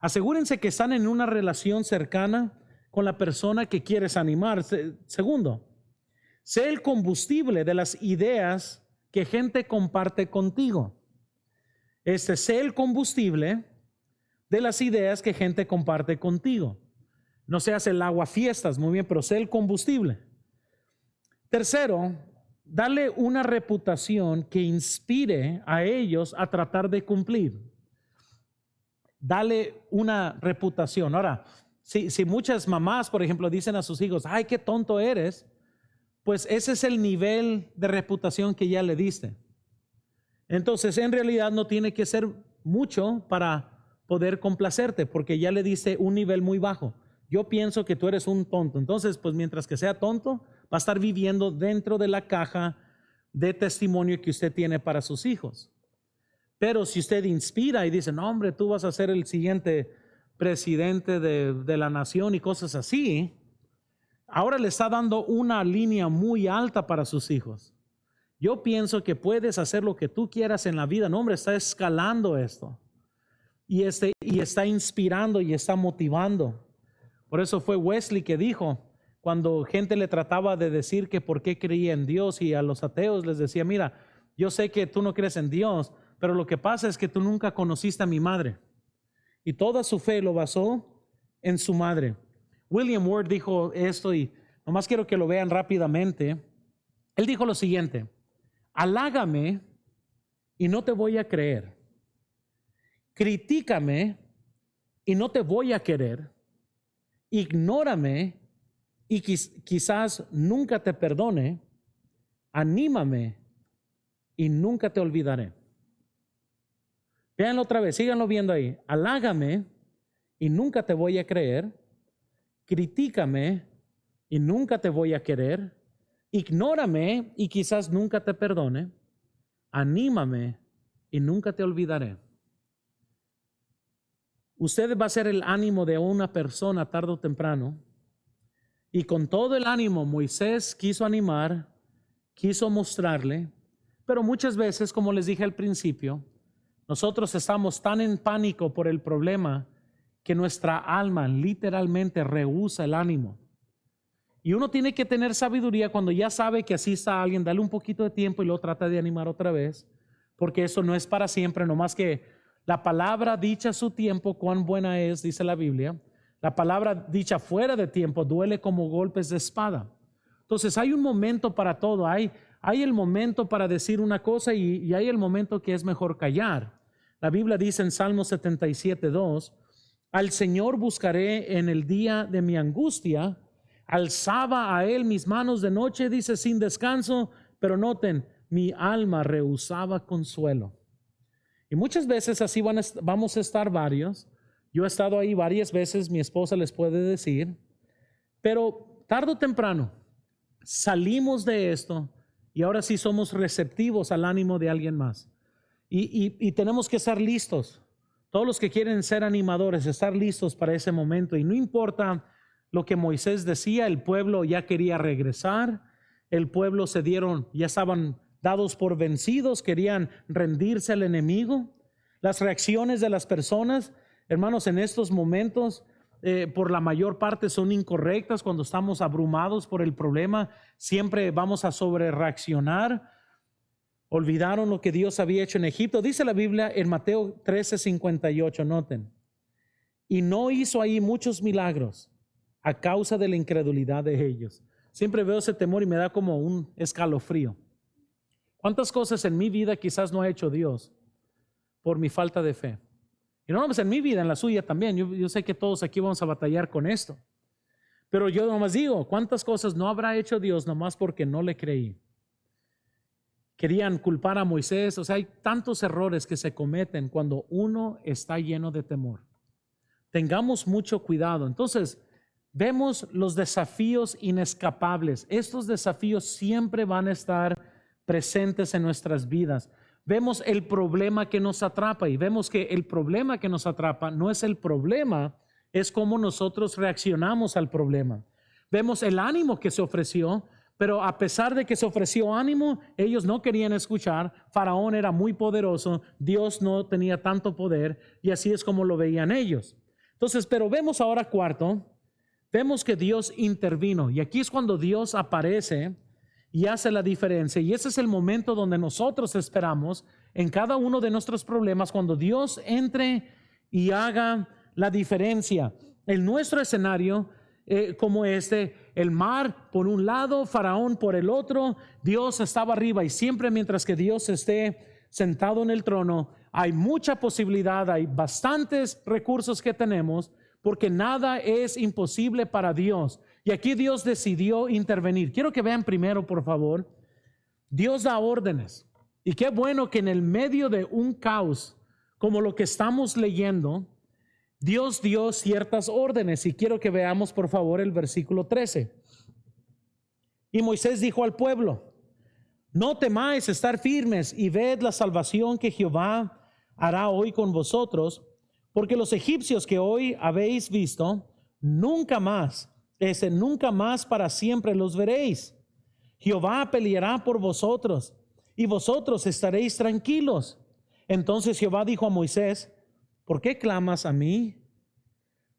Asegúrense que están en una relación cercana con la persona que quieres animar. Segundo, sé el combustible de las ideas que gente comparte contigo. Sé el combustible de las ideas que gente comparte contigo. No seas el aguafiestas, muy bien, pero sé el combustible. Tercero, dale una reputación que inspire a ellos a tratar de cumplir. Dale una reputación. Ahora, si muchas mamás, por ejemplo, dicen a sus hijos, ay, qué tonto eres, pues ese es el nivel de reputación que ya le diste. Entonces, en realidad no tiene que ser mucho para poder complacerte, porque ya le diste un nivel muy bajo. Yo pienso que tú eres un tonto. Entonces, pues mientras que sea tonto, va a estar viviendo dentro de la caja de testimonio que usted tiene para sus hijos. Pero si usted inspira y dice, no hombre, tú vas a ser el siguiente presidente de la nación y cosas así, ahora le está dando una línea muy alta para sus hijos. Yo pienso que puedes hacer lo que tú quieras en la vida. No hombre, está escalando esto. Y está inspirando y está motivando. Por eso fue Wesley que dijo, cuando gente le trataba de decir que por qué creía en Dios, y a los ateos les decía, mira, yo sé que tú no crees en Dios, pero lo que pasa es que tú nunca conociste a mi madre. Y toda su fe lo basó en su madre. William Ward dijo esto y nomás quiero que lo vean rápidamente. Él dijo lo siguiente: halágame y no te voy a creer. Critícame y no te voy a querer. Ignórame y quizás nunca te perdone. Anímame y nunca te olvidaré. Véanlo otra vez, síganlo viendo ahí. Halágame y nunca te voy a creer. Critícame y nunca te voy a querer. Ignórame y quizás nunca te perdone. Anímame y nunca te olvidaré. Usted va a ser el ánimo de una persona tarde o temprano. Y con todo el ánimo Moisés quiso animar, quiso mostrarle, pero muchas veces, como les dije al principio, nosotros estamos tan en pánico por el problema que nuestra alma literalmente rehúsa el ánimo. Y uno tiene que tener sabiduría cuando ya sabe que así está alguien, dale un poquito de tiempo y lo trata de animar otra vez, porque eso no es para siempre, no más que la palabra dicha a su tiempo, cuán buena es, dice la Biblia. La palabra dicha fuera de tiempo duele como golpes de espada. Entonces hay un momento para todo. Hay el momento para decir una cosa y hay el momento que es mejor callar. La Biblia dice en Salmo 77:2, al Señor buscaré en el día de mi angustia. Alzaba a Él mis manos de noche, dice, sin descanso. Pero noten, mi alma rehusaba consuelo. Y muchas veces así vamos a estar varios. Yo he estado ahí varias veces, mi esposa les puede decir, pero tarde o temprano salimos de esto y ahora sí somos receptivos al ánimo de alguien más. Y tenemos que estar listos. Todos los que quieren ser animadores, estar listos para ese momento. Y no importa lo que Moisés decía, el pueblo ya quería regresar, el pueblo ya estaban dados por vencidos, querían rendirse al enemigo. Las reacciones de las personas, hermanos, en estos momentos, por la mayor parte son incorrectas. Cuando estamos abrumados por el problema, siempre vamos a sobrereaccionar. Olvidaron lo que Dios había hecho en Egipto. Dice la Biblia en Mateo 13:58, noten. Y no hizo ahí muchos milagros a causa de la incredulidad de ellos. Siempre veo ese temor y me da como un escalofrío. ¿Cuántas cosas en mi vida quizás no ha hecho Dios por mi falta de fe? Y no nomás en mi vida, en la suya también. Yo sé que todos aquí vamos a batallar con esto. Pero yo nomás digo, ¿cuántas cosas no habrá hecho Dios nomás porque no le creí? Querían culpar a Moisés. O sea, hay tantos errores que se cometen cuando uno está lleno de temor. Tengamos mucho cuidado. Entonces, vemos los desafíos inescapables. Estos desafíos siempre van a estar presentes en nuestras vidas. Vemos el problema que nos atrapa y vemos que el problema que nos atrapa no es el problema, es cómo nosotros reaccionamos al problema. Vemos el ánimo que se ofreció, pero a pesar de que se ofreció ánimo, ellos no querían escuchar. Faraón era muy poderoso, Dios no tenía tanto poder y así es como lo veían ellos. Entonces, pero vemos ahora cuarto, vemos que Dios intervino y aquí es cuando Dios aparece y hace la diferencia. Y ese es el momento donde nosotros esperamos en cada uno de nuestros problemas, cuando Dios entre y haga la diferencia. En nuestro escenario, como el mar por un lado, Faraón por el otro, Dios estaba arriba y siempre mientras que Dios esté sentado en el trono, hay mucha posibilidad, hay bastantes recursos que tenemos, porque nada es imposible para Dios. Y aquí Dios decidió intervenir. Quiero que vean primero, por favor, Dios da órdenes. Y qué bueno que en el medio de un caos como lo que estamos leyendo, Dios dio ciertas órdenes. Y quiero que veamos, por favor, el versículo 13. Y Moisés dijo al pueblo: no temáis, estar firmes y ved la salvación que Jehová hará hoy con vosotros, porque los egipcios que hoy habéis visto, nunca más para siempre los veréis. Jehová peleará por vosotros y vosotros estaréis tranquilos. Entonces Jehová dijo a Moisés: ¿por qué clamas a mí?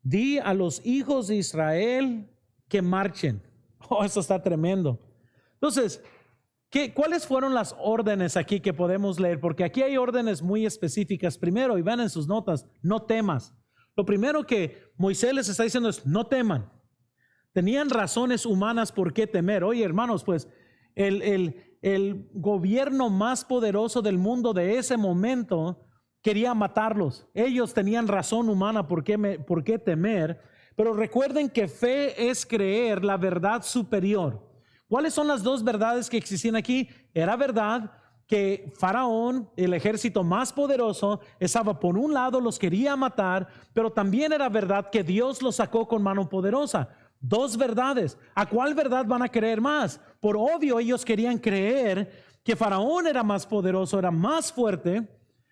Di a los hijos de Israel que marchen. Oh, eso está tremendo. Entonces, ¿cuáles fueron las órdenes aquí que podemos leer? Porque aquí hay órdenes muy específicas. Primero, y vean en sus notas, no temas. Lo primero que Moisés les está diciendo es: no teman. Tenían razones humanas por qué temer. Oye, hermanos, pues el gobierno más poderoso del mundo de ese momento quería matarlos. Ellos tenían razón humana por qué temer. Pero recuerden que fe es creer la verdad superior. ¿Cuáles son las dos verdades que existían aquí? Era verdad que Faraón, el ejército más poderoso, estaba por un lado, los quería matar, pero también era verdad que Dios los sacó con mano poderosa. Dos verdades. ¿A cuál verdad van a creer más? Por obvio, ellos querían creer que Faraón era más poderoso, era más fuerte.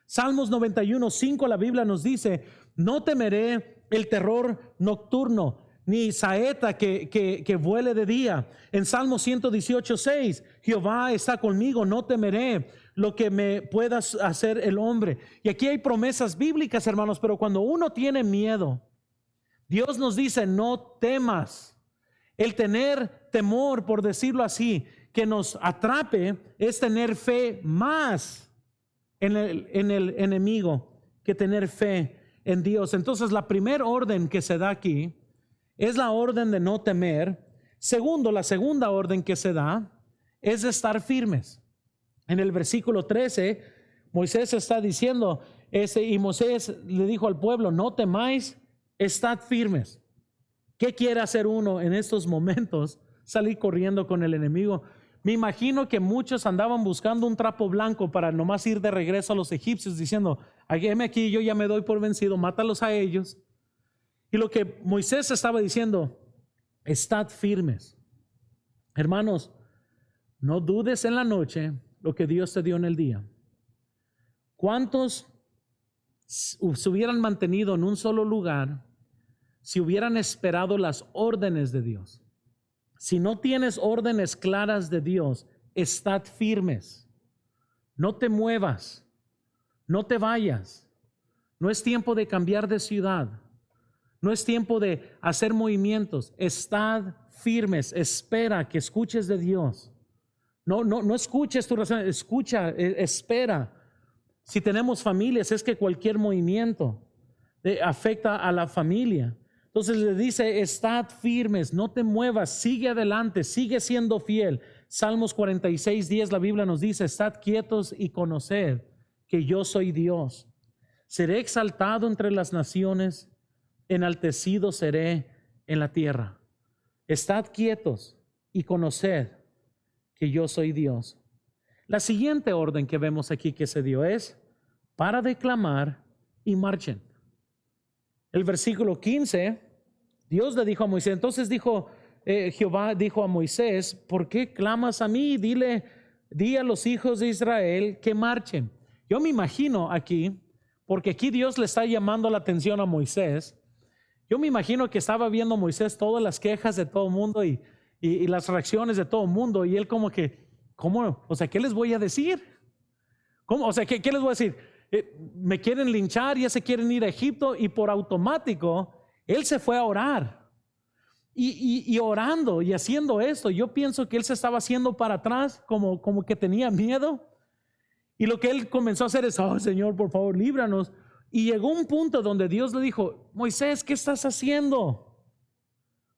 Salmos 91:5, la Biblia nos dice: no temeré el terror nocturno, ni saeta que vuele de día. En Salmo 118:6, Jehová está conmigo, no temeré lo que me pueda hacer el hombre. Y aquí hay promesas bíblicas, hermanos, pero cuando uno tiene miedo, Dios nos dice: no temas. El tener temor, por decirlo así, que nos atrape, es tener fe más en el enemigo que tener fe en Dios. Entonces, la primera orden que se da aquí es la orden de no temer. Segundo, la segunda orden que se da es de estar firmes. En el versículo 13, Moisés está diciendo, y Moisés le dijo al pueblo: no temáis, estad firmes. ¿Qué quiere hacer uno en estos momentos? Salir corriendo con el enemigo. Me imagino que muchos andaban buscando un trapo blanco para nomás ir de regreso a los egipcios diciendo, heme aquí, yo ya me doy por vencido, mátalos a ellos. Y lo que Moisés estaba diciendo, estad firmes. Hermanos, no dudes en la noche lo que Dios te dio en el día. ¿Cuántos se hubieran mantenido en un solo lugar si hubieran esperado las órdenes de Dios? Si no tienes órdenes claras de Dios, estad firmes. No te muevas, no te vayas. No es tiempo de cambiar de ciudad. No es tiempo de hacer movimientos. Estad firmes, espera que escuches de Dios. No escuches tu razón, escucha, espera. Si tenemos familias, es que cualquier movimiento afecta a la familia. Entonces le dice, estad firmes, no te muevas, sigue adelante, sigue siendo fiel. Salmos 46:10, la Biblia nos dice, estad quietos y conoced que yo soy Dios. Seré exaltado entre las naciones, enaltecido seré en la tierra. Estad quietos y conoced que yo soy Dios. La siguiente orden que vemos aquí que se dio es, para de clamar y marchen. El versículo 15, Dios le dijo a Moisés, entonces Jehová dijo a Moisés, ¿por qué clamas a mí? Di a los hijos de Israel que marchen. Yo me imagino aquí, porque aquí Dios le está llamando la atención a Moisés. Yo me imagino que estaba viendo Moisés todas las quejas de todo el mundo y las reacciones de todo el mundo, y él como que, ¿cómo? O sea, ¿qué les voy a decir? ¿Cómo? O sea, ¿qué les voy a decir? Me quieren linchar, ya se quieren ir a Egipto, y por automático él se fue a orar y orando y haciendo esto. Yo pienso que él se estaba haciendo para atrás como que tenía miedo, y lo que él comenzó a hacer es, oh Señor, por favor, líbranos. Y llegó un punto donde Dios le dijo, Moisés, ¿qué estás haciendo?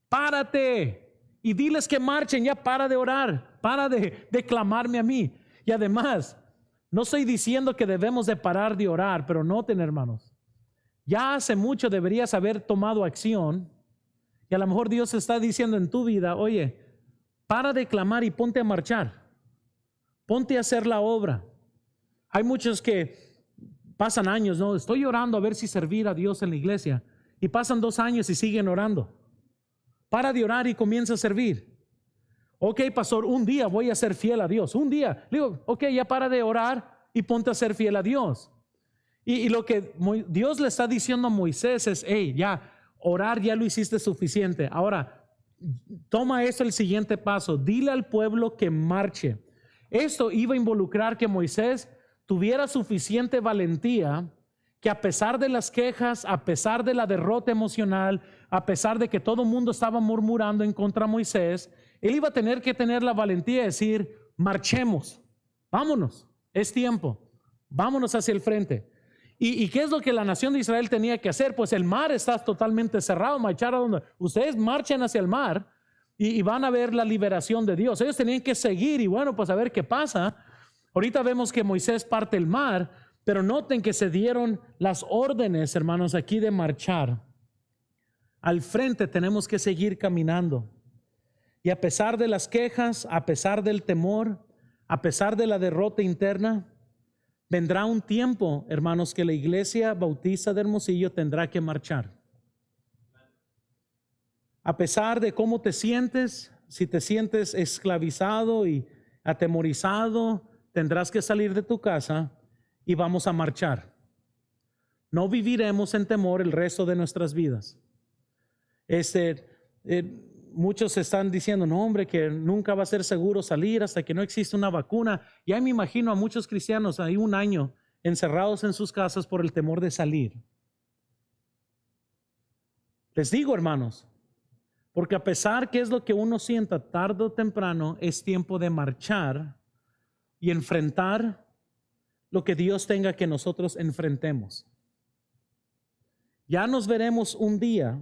Párate y diles que marchen, ya para de orar, para de clamarme a mí. Y además, no estoy diciendo que debemos de parar de orar, pero noten, hermanos, ya hace mucho deberías haber tomado acción, y a lo mejor Dios está diciendo en tu vida, oye, para de clamar y ponte a marchar, ponte a hacer la obra. Hay muchos que pasan años, no, estoy orando a ver si servir a Dios en la iglesia, y pasan 2 años y siguen orando. Para de orar y comienza a servir. Ok, pastor, un día voy a ser fiel a Dios. Un día, digo, ok, ya para de orar y ponte a ser fiel a Dios. Y lo que Dios le está diciendo a Moisés es, hey, ya, orar ya lo hiciste suficiente. Ahora, toma esto el siguiente paso. Dile al pueblo que marche. Esto iba a involucrar que Moisés tuviera suficiente valentía, que a pesar de las quejas, a pesar de la derrota emocional, a pesar de que todo el mundo estaba murmurando en contra de Moisés, él iba a tener que tener la valentía de decir, marchemos, vámonos, es tiempo, vámonos hacia el frente. ¿Y qué es lo que la nación de Israel tenía que hacer? Pues el mar está totalmente cerrado, marchar a donde ustedes marchen hacia el mar y van a ver la liberación de Dios. Ellos tenían que seguir y bueno, pues a ver qué pasa. Ahorita vemos que Moisés parte el mar, pero noten que se dieron las órdenes, hermanos, aquí de marchar. Al frente tenemos que seguir caminando. Y a pesar de las quejas, a pesar del temor, a pesar de la derrota interna, vendrá un tiempo, hermanos, que la Iglesia Bautista de Hermosillo tendrá que marchar. A pesar de cómo te sientes, si te sientes esclavizado y atemorizado, tendrás que salir de tu casa y vamos a marchar. No viviremos en temor el resto de nuestras vidas. Muchos están diciendo, no hombre, que nunca va a ser seguro salir hasta que no existe una vacuna. Ya me imagino a muchos cristianos ahí 1 año encerrados en sus casas por el temor de salir. Les digo, hermanos, porque a pesar que es lo que uno sienta tarde o temprano, es tiempo de marchar y enfrentar lo que Dios tenga que nosotros enfrentemos. Ya nos veremos un día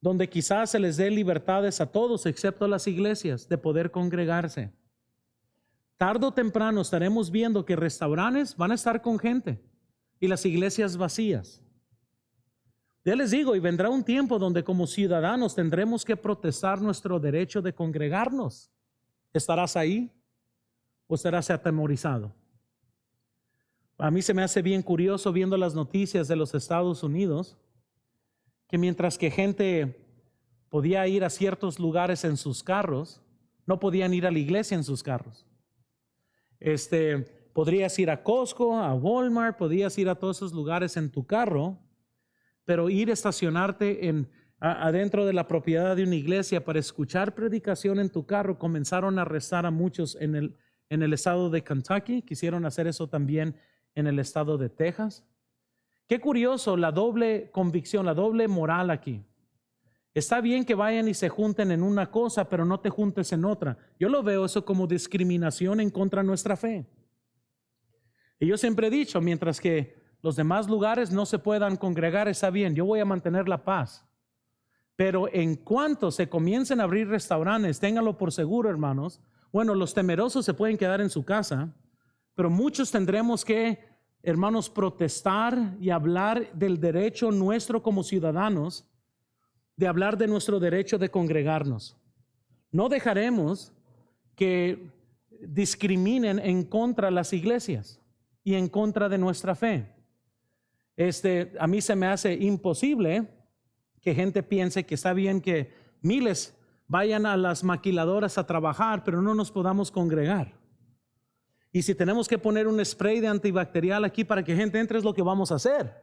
donde quizás se les dé libertades a todos excepto a las iglesias de poder congregarse. Tarde o temprano estaremos viendo que restaurantes van a estar con gente y las iglesias vacías. Ya les digo, y vendrá un tiempo donde como ciudadanos tendremos que protestar nuestro derecho de congregarnos. ¿Estarás ahí o estarás atemorizado? A mí se me hace bien curioso viendo las noticias de los Estados Unidos, que mientras que gente podía ir a ciertos lugares en sus carros, no podían ir a la iglesia en sus carros. Podrías ir a Costco, a Walmart, podías ir a todos esos lugares en tu carro, pero ir a estacionarte adentro de la propiedad de una iglesia para escuchar predicación en tu carro, comenzaron a arrestar a muchos en el estado de Kentucky. Quisieron hacer eso también en el estado de Texas. Qué curioso la doble convicción, la doble moral aquí. Está bien que vayan y se junten en una cosa, pero no te juntes en otra. Yo lo veo eso como discriminación en contra de nuestra fe. Y yo siempre he dicho, mientras que los demás lugares no se puedan congregar, está bien, yo voy a mantener la paz. Pero en cuanto se comiencen a abrir restaurantes, ténganlo por seguro, hermanos. Bueno, los temerosos se pueden quedar en su casa, pero muchos tendremos que, hermanos, protestar y hablar del derecho nuestro como ciudadanos, de hablar de nuestro derecho de congregarnos. No dejaremos que discriminen en contra de las iglesias y en contra de nuestra fe. A mí se me hace imposible que gente piense que está bien que miles vayan a las maquiladoras a trabajar, pero no nos podamos congregar. Y si tenemos que poner un spray de antibacterial aquí para que gente entre, es lo que vamos a hacer.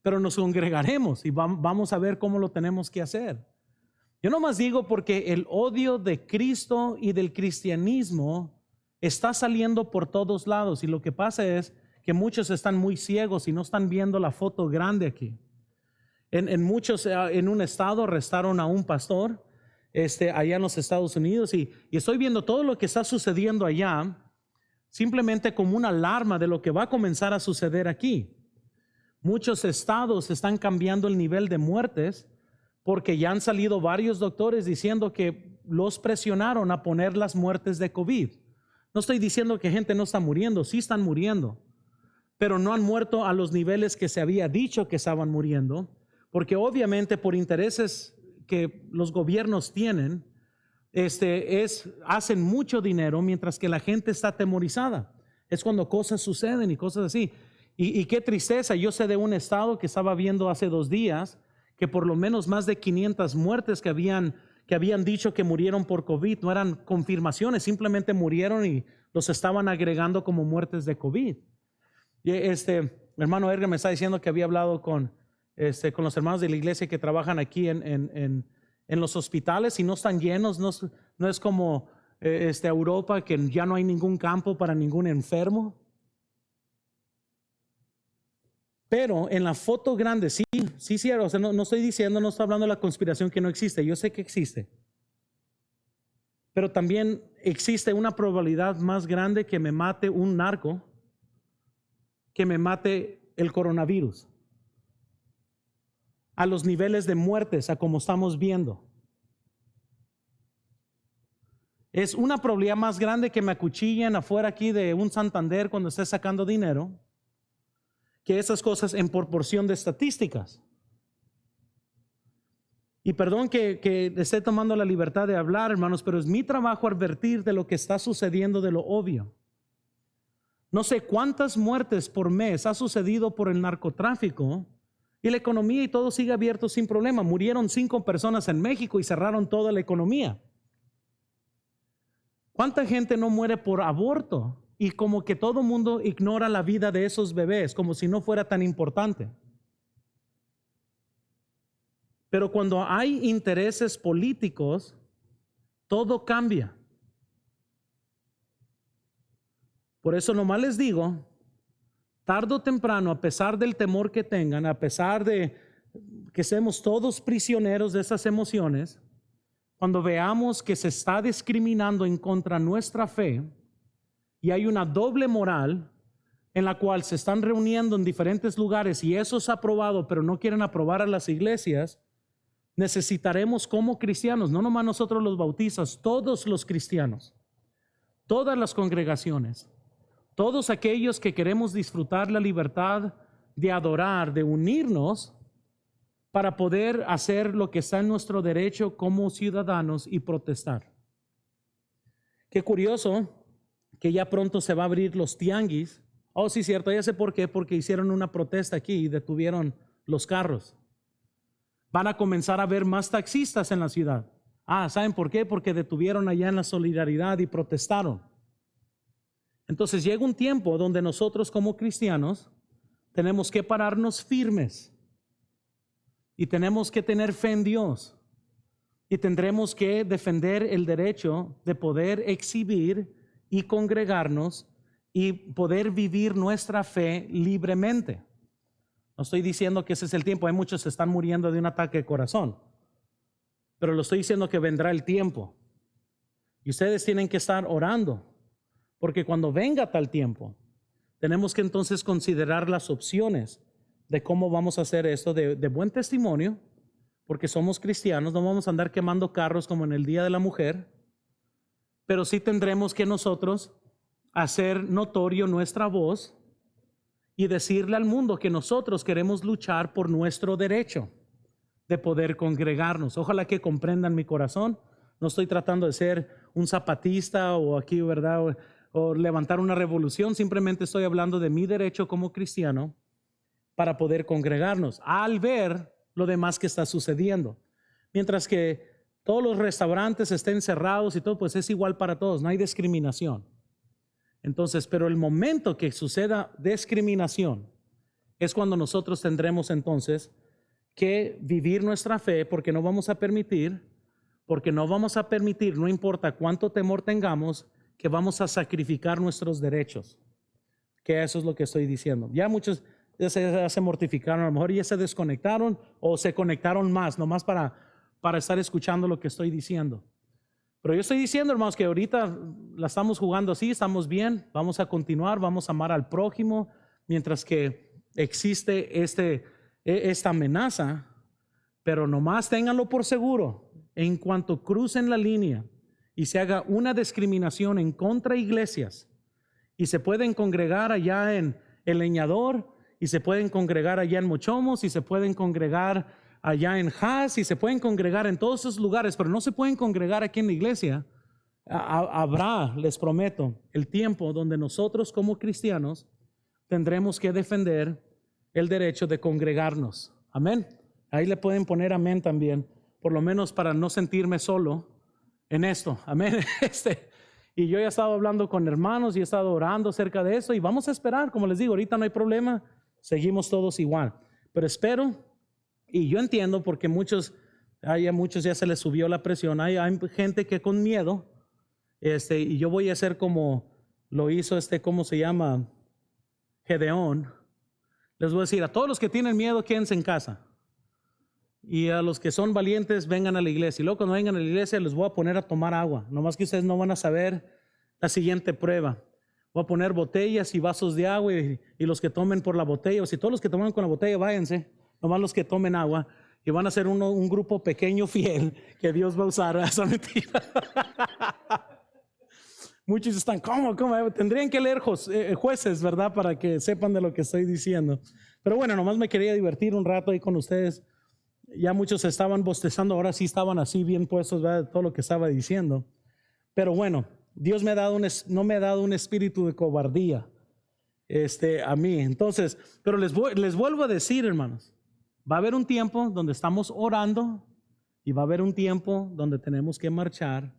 Pero nos congregaremos y vamos a ver cómo lo tenemos que hacer. Yo nomás digo porque el odio de Cristo y del cristianismo está saliendo por todos lados, y lo que pasa es que muchos están muy ciegos y no están viendo la foto grande aquí. En un estado arrestaron a un pastor allá en los Estados Unidos, y estoy viendo todo lo que está sucediendo allá simplemente como una alarma de lo que va a comenzar a suceder aquí. Muchos estados están cambiando el nivel de muertes porque ya han salido varios doctores diciendo que los presionaron a poner las muertes de COVID. No estoy diciendo que gente no está muriendo, sí están muriendo, pero no han muerto a los niveles que se había dicho que estaban muriendo, porque obviamente por intereses que los gobiernos tienen, hacen mucho dinero mientras que la gente está atemorizada. Es cuando cosas suceden y cosas así. Y qué tristeza. Yo sé de un estado que estaba viendo hace 2 días que por lo menos más de 500 muertes que habían dicho que murieron por COVID no eran confirmaciones, simplemente murieron y los estaban agregando como muertes de COVID. Y hermano Edgar me está diciendo que había hablado con los hermanos de la iglesia que trabajan aquí en los hospitales y no están llenos, no es como Europa, que ya no hay ningún campo para ningún enfermo. Pero en la foto grande, sí, o sea, no estoy diciendo, no estoy hablando de la conspiración que no existe, yo sé que existe. Pero también existe una probabilidad más grande que me mate un narco, que me mate el coronavirus. A los niveles de muertes, a como estamos viendo. Es una probabilidad más grande que me acuchillen afuera aquí de un Santander cuando esté sacando dinero, que esas cosas en proporción de estadísticas. Y perdón que esté tomando la libertad de hablar, hermanos, pero es mi trabajo advertir de lo que está sucediendo, de lo obvio. No sé cuántas muertes por mes ha sucedido por el narcotráfico y la economía y todo sigue abierto sin problema. Murieron 5 personas en México y cerraron toda la economía. ¿Cuánta gente no muere por aborto? Y como que todo mundo ignora la vida de esos bebés, como si no fuera tan importante. Pero cuando hay intereses políticos, todo cambia. Por eso nomás les digo, tarde o temprano, a pesar del temor que tengan, a pesar de que seamos todos prisioneros de esas emociones, cuando veamos que se está discriminando en contra de nuestra fe y hay una doble moral en la cual se están reuniendo en diferentes lugares y eso es aprobado, pero no quieren aprobar a las iglesias, necesitaremos como cristianos, no nomás nosotros los bautistas, todos los cristianos, todas las congregaciones, todos aquellos que queremos disfrutar la libertad de adorar, de unirnos para poder hacer lo que está en nuestro derecho como ciudadanos y protestar. Qué curioso que ya pronto se va a abrir los tianguis. Oh, sí, cierto, ya sé por qué, porque hicieron una protesta aquí y detuvieron los carros. Van a comenzar a haber más taxistas en la ciudad. Ah, ¿saben por qué? Porque detuvieron allá en la Solidaridad y protestaron. Entonces llega un tiempo donde nosotros como cristianos tenemos que pararnos firmes y tenemos que tener fe en Dios y tendremos que defender el derecho de poder exhibir y congregarnos y poder vivir nuestra fe libremente. No estoy diciendo que ese es el tiempo, hay muchos que están muriendo de un ataque de corazón, pero lo estoy diciendo que vendrá el tiempo y ustedes tienen que estar orando, porque cuando venga tal tiempo, tenemos que entonces considerar las opciones de cómo vamos a hacer esto de buen testimonio, porque somos cristianos, no vamos a andar quemando carros como en el Día de la Mujer, pero sí tendremos que nosotros hacer notorio nuestra voz y decirle al mundo que nosotros queremos luchar por nuestro derecho de poder congregarnos. Ojalá que comprendan mi corazón. No estoy tratando de ser un zapatista o aquí, ¿verdad? O levantar una revolución. Simplemente estoy hablando de mi derecho como cristiano para poder congregarnos al ver lo demás que está sucediendo. Mientras que todos los restaurantes estén cerrados y todo, pues es igual para todos. No hay discriminación. Entonces, pero el momento que suceda discriminación es cuando nosotros tendremos entonces que vivir nuestra fe, porque no vamos a permitir, no importa cuánto temor tengamos, que vamos a sacrificar nuestros derechos. Que eso es lo que estoy diciendo. Ya muchos ya se mortificaron, a lo mejor ya se desconectaron o se conectaron más, nomás para estar escuchando lo que estoy diciendo. Pero yo estoy diciendo, hermanos, que ahorita la estamos jugando así, estamos bien, vamos a continuar, vamos a amar al prójimo, mientras que existe esta amenaza, pero nomás ténganlo por seguro, en cuanto crucen la línea y se haga una discriminación en contra de iglesias, y se pueden congregar allá en El Leñador, y se pueden congregar allá en Mochomos, y se pueden congregar allá en Haas, y se pueden congregar en todos esos lugares, pero no se pueden congregar aquí en la iglesia. Habrá, les prometo, el tiempo donde nosotros como cristianos tendremos que defender el derecho de congregarnos. Amén. Ahí le pueden poner amén también, por lo menos para no sentirme solo en esto. Amén. Y yo ya he estado hablando con hermanos y he estado orando acerca de eso y vamos a esperar. Como les digo, ahorita no hay problema, seguimos todos igual. Pero espero. Y yo entiendo porque a muchos ya se les subió la presión. Hay gente que con miedo, y yo voy a hacer como lo hizo ¿cómo se llama? Gedeón. Les voy a decir, a todos los que tienen miedo, quédense en casa. Y a los que son valientes, vengan a la iglesia. Y luego cuando vengan a la iglesia, les voy a poner a tomar agua. Nomás que ustedes no van a saber la siguiente prueba. Voy a poner botellas y vasos de agua y los que tomen por la botella, o si todos los que toman con la botella, váyanse. Nomás los que tomen agua y van a ser un grupo pequeño fiel que Dios va a usar. Esa mentira. Muchos están, ¿cómo? Tendrían que leer Jueces, ¿verdad? Para que sepan de lo que estoy diciendo. Pero bueno, nomás me quería divertir un rato ahí con ustedes. Ya muchos estaban bostezando, ahora sí estaban así bien puestos, ¿verdad? Todo lo que estaba diciendo. Pero bueno, Dios no me ha dado un espíritu de cobardía a mí. Entonces, pero les vuelvo a decir, hermanos. Va a haber un tiempo donde estamos orando y va a haber un tiempo donde tenemos que marchar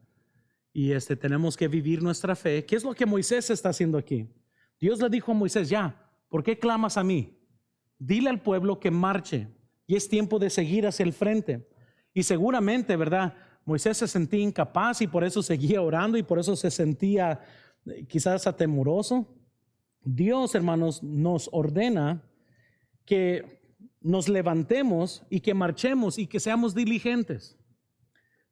y tenemos que vivir nuestra fe. ¿Qué es lo que Moisés está haciendo aquí? Dios le dijo a Moisés, ya, ¿por qué clamas a mí? Dile al pueblo que marche y es tiempo de seguir hacia el frente. Y seguramente, ¿verdad? Moisés se sentía incapaz y por eso seguía orando y por eso se sentía quizás atemoroso. Dios, hermanos, nos ordena que nos levantemos y que marchemos y que seamos diligentes.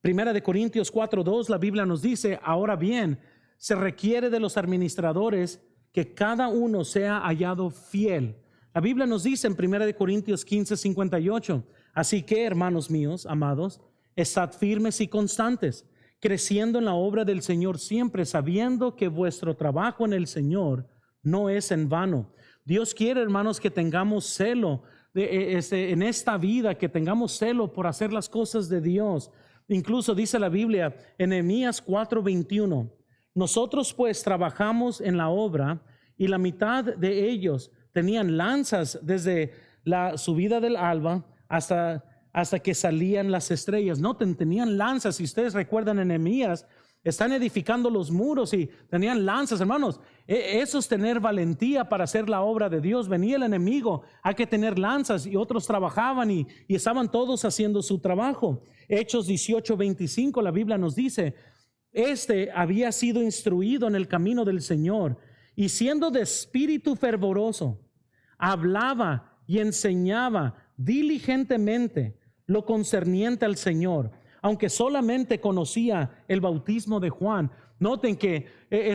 Primera de Corintios 4:2, la Biblia nos dice, ahora bien, se requiere de los administradores que cada uno sea hallado fiel. La Biblia nos dice en Primera de Corintios 15:58, así que, hermanos míos, amados, estad firmes y constantes, creciendo en la obra del Señor siempre, sabiendo que vuestro trabajo en el Señor no es en vano. Dios quiere, hermanos, que tengamos celo en esta vida, que tengamos celo por hacer las cosas de Dios. Incluso dice la Biblia en Nehemías 4:21 Nosotros pues trabajamos en la obra y la mitad de ellos tenían lanzas desde la subida del alba hasta que salían las estrellas. Noten, tenían lanzas. Si ustedes recuerdan en Nehemías, están edificando los muros y tenían lanzas, hermanos. Eso es tener valentía para hacer la obra de Dios. Venía el enemigo, hay que tener lanzas, y otros trabajaban y estaban todos haciendo su trabajo. Hechos 18:25, la Biblia nos dice: este había sido instruido en el camino del Señor, y siendo de espíritu fervoroso, hablaba y enseñaba diligentemente lo concerniente al Señor, aunque solamente conocía el bautismo de Juan. Noten que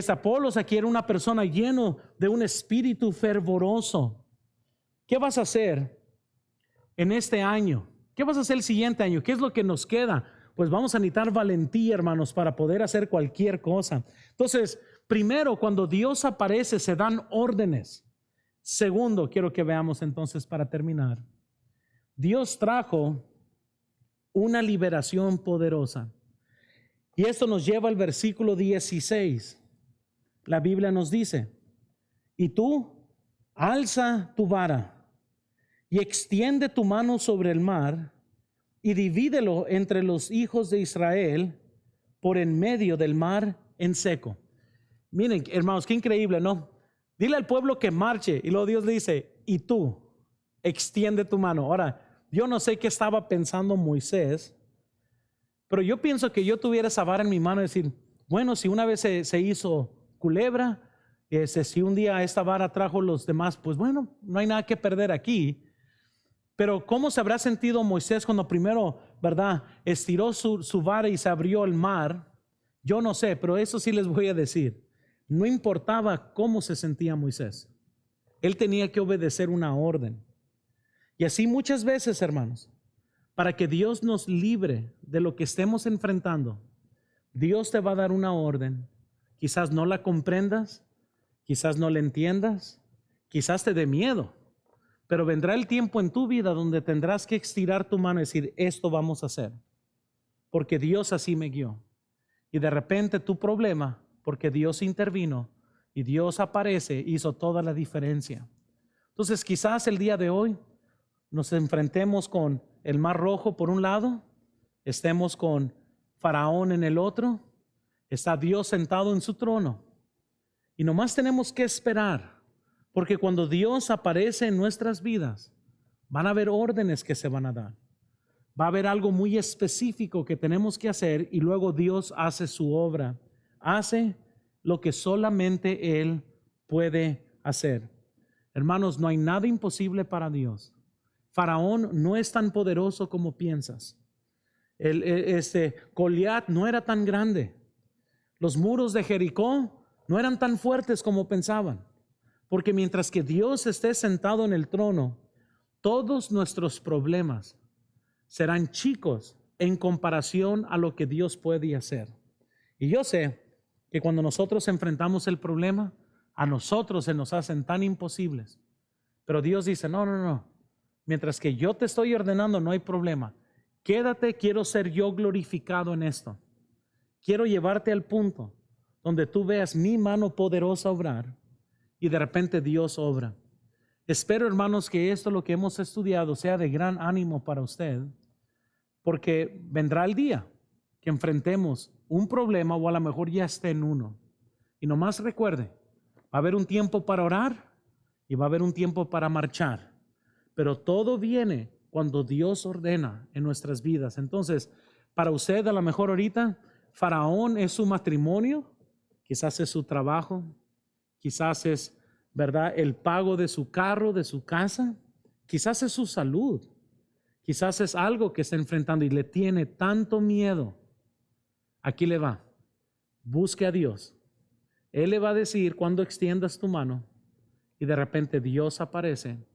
Apolos aquí era una persona lleno de un espíritu fervoroso. ¿Qué vas a hacer en este año? ¿Qué vas a hacer el siguiente año? ¿Qué es lo que nos queda? Pues vamos a necesitar valentía, hermanos, para poder hacer cualquier cosa. Entonces, primero, cuando Dios aparece, se dan órdenes. Segundo, quiero que veamos entonces para terminar. Dios trajo una liberación poderosa. Y esto nos lleva al versículo 16. La Biblia nos dice: y tú alza tu vara y extiende tu mano sobre el mar y divídelo entre los hijos de Israel por en medio del mar en seco. Miren, hermanos, qué increíble, ¿no? Dile al pueblo que marche, y luego Dios le dice: y tú extiende tu mano. Ahora, yo no sé qué estaba pensando Moisés, pero yo pienso que yo tuviera esa vara en mi mano y decir: bueno, si una vez se hizo culebra, si un día esta vara trajo los demás, pues bueno, no hay nada que perder aquí. Pero ¿cómo se habrá sentido Moisés cuando primero, verdad, estiró su vara y se abrió el mar? Yo no sé, pero eso sí les voy a decir. No importaba cómo se sentía Moisés. Él tenía que obedecer una orden. Y así muchas veces, hermanos, para que Dios nos libre de lo que estemos enfrentando, Dios te va a dar una orden. Quizás no la comprendas, quizás no la entiendas, quizás te dé miedo. Pero vendrá el tiempo en tu vida donde tendrás que estirar tu mano y decir: esto vamos a hacer, porque Dios así me guió. Y de repente tu problema, porque Dios intervino y Dios aparece, hizo toda la diferencia. Entonces quizás el día de hoy nos enfrentemos con el Mar Rojo por un lado, estemos con Faraón en el otro, está Dios sentado en su trono. Y nomás tenemos que esperar. Porque cuando Dios aparece en nuestras vidas, van a haber órdenes que se van a dar. Va a haber algo muy específico que tenemos que hacer, y luego Dios hace su obra. Hace lo que solamente Él puede hacer. Hermanos, no hay nada imposible para Dios. Faraón no es tan poderoso como piensas. Goliat no era tan grande. Los muros de Jericó no eran tan fuertes como pensaban. Porque mientras que Dios esté sentado en el trono, todos nuestros problemas serán chicos en comparación a lo que Dios puede hacer. Y yo sé que cuando nosotros enfrentamos el problema, a nosotros se nos hacen tan imposibles. Pero Dios dice: no. Mientras que yo te estoy ordenando, no hay problema. Quédate, quiero ser yo glorificado en esto. Quiero llevarte al punto donde tú veas mi mano poderosa obrar. Y de repente Dios obra. Espero, hermanos, que esto, lo que hemos estudiado, sea de gran ánimo para usted, porque vendrá el día que enfrentemos un problema, o a lo mejor ya esté en uno. Y nomás recuerde, va a haber un tiempo para orar y va a haber un tiempo para marchar. Pero todo viene cuando Dios ordena en nuestras vidas. Entonces, para usted, a lo mejor ahorita, Faraón es su matrimonio, quizás es su trabajo, quizás es, ¿verdad?, el pago de su carro, de su casa. Quizás es su salud. Quizás es algo que está enfrentando y le tiene tanto miedo. Aquí le va. Busque a Dios. Él le va a decir cuando extiendas tu mano, y de repente Dios aparece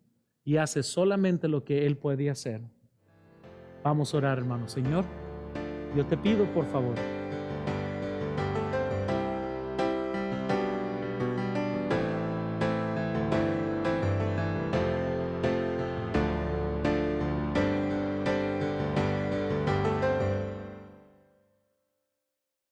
y hace solamente lo que Él puede hacer. Vamos a orar, hermano. Señor, yo te pido, por favor,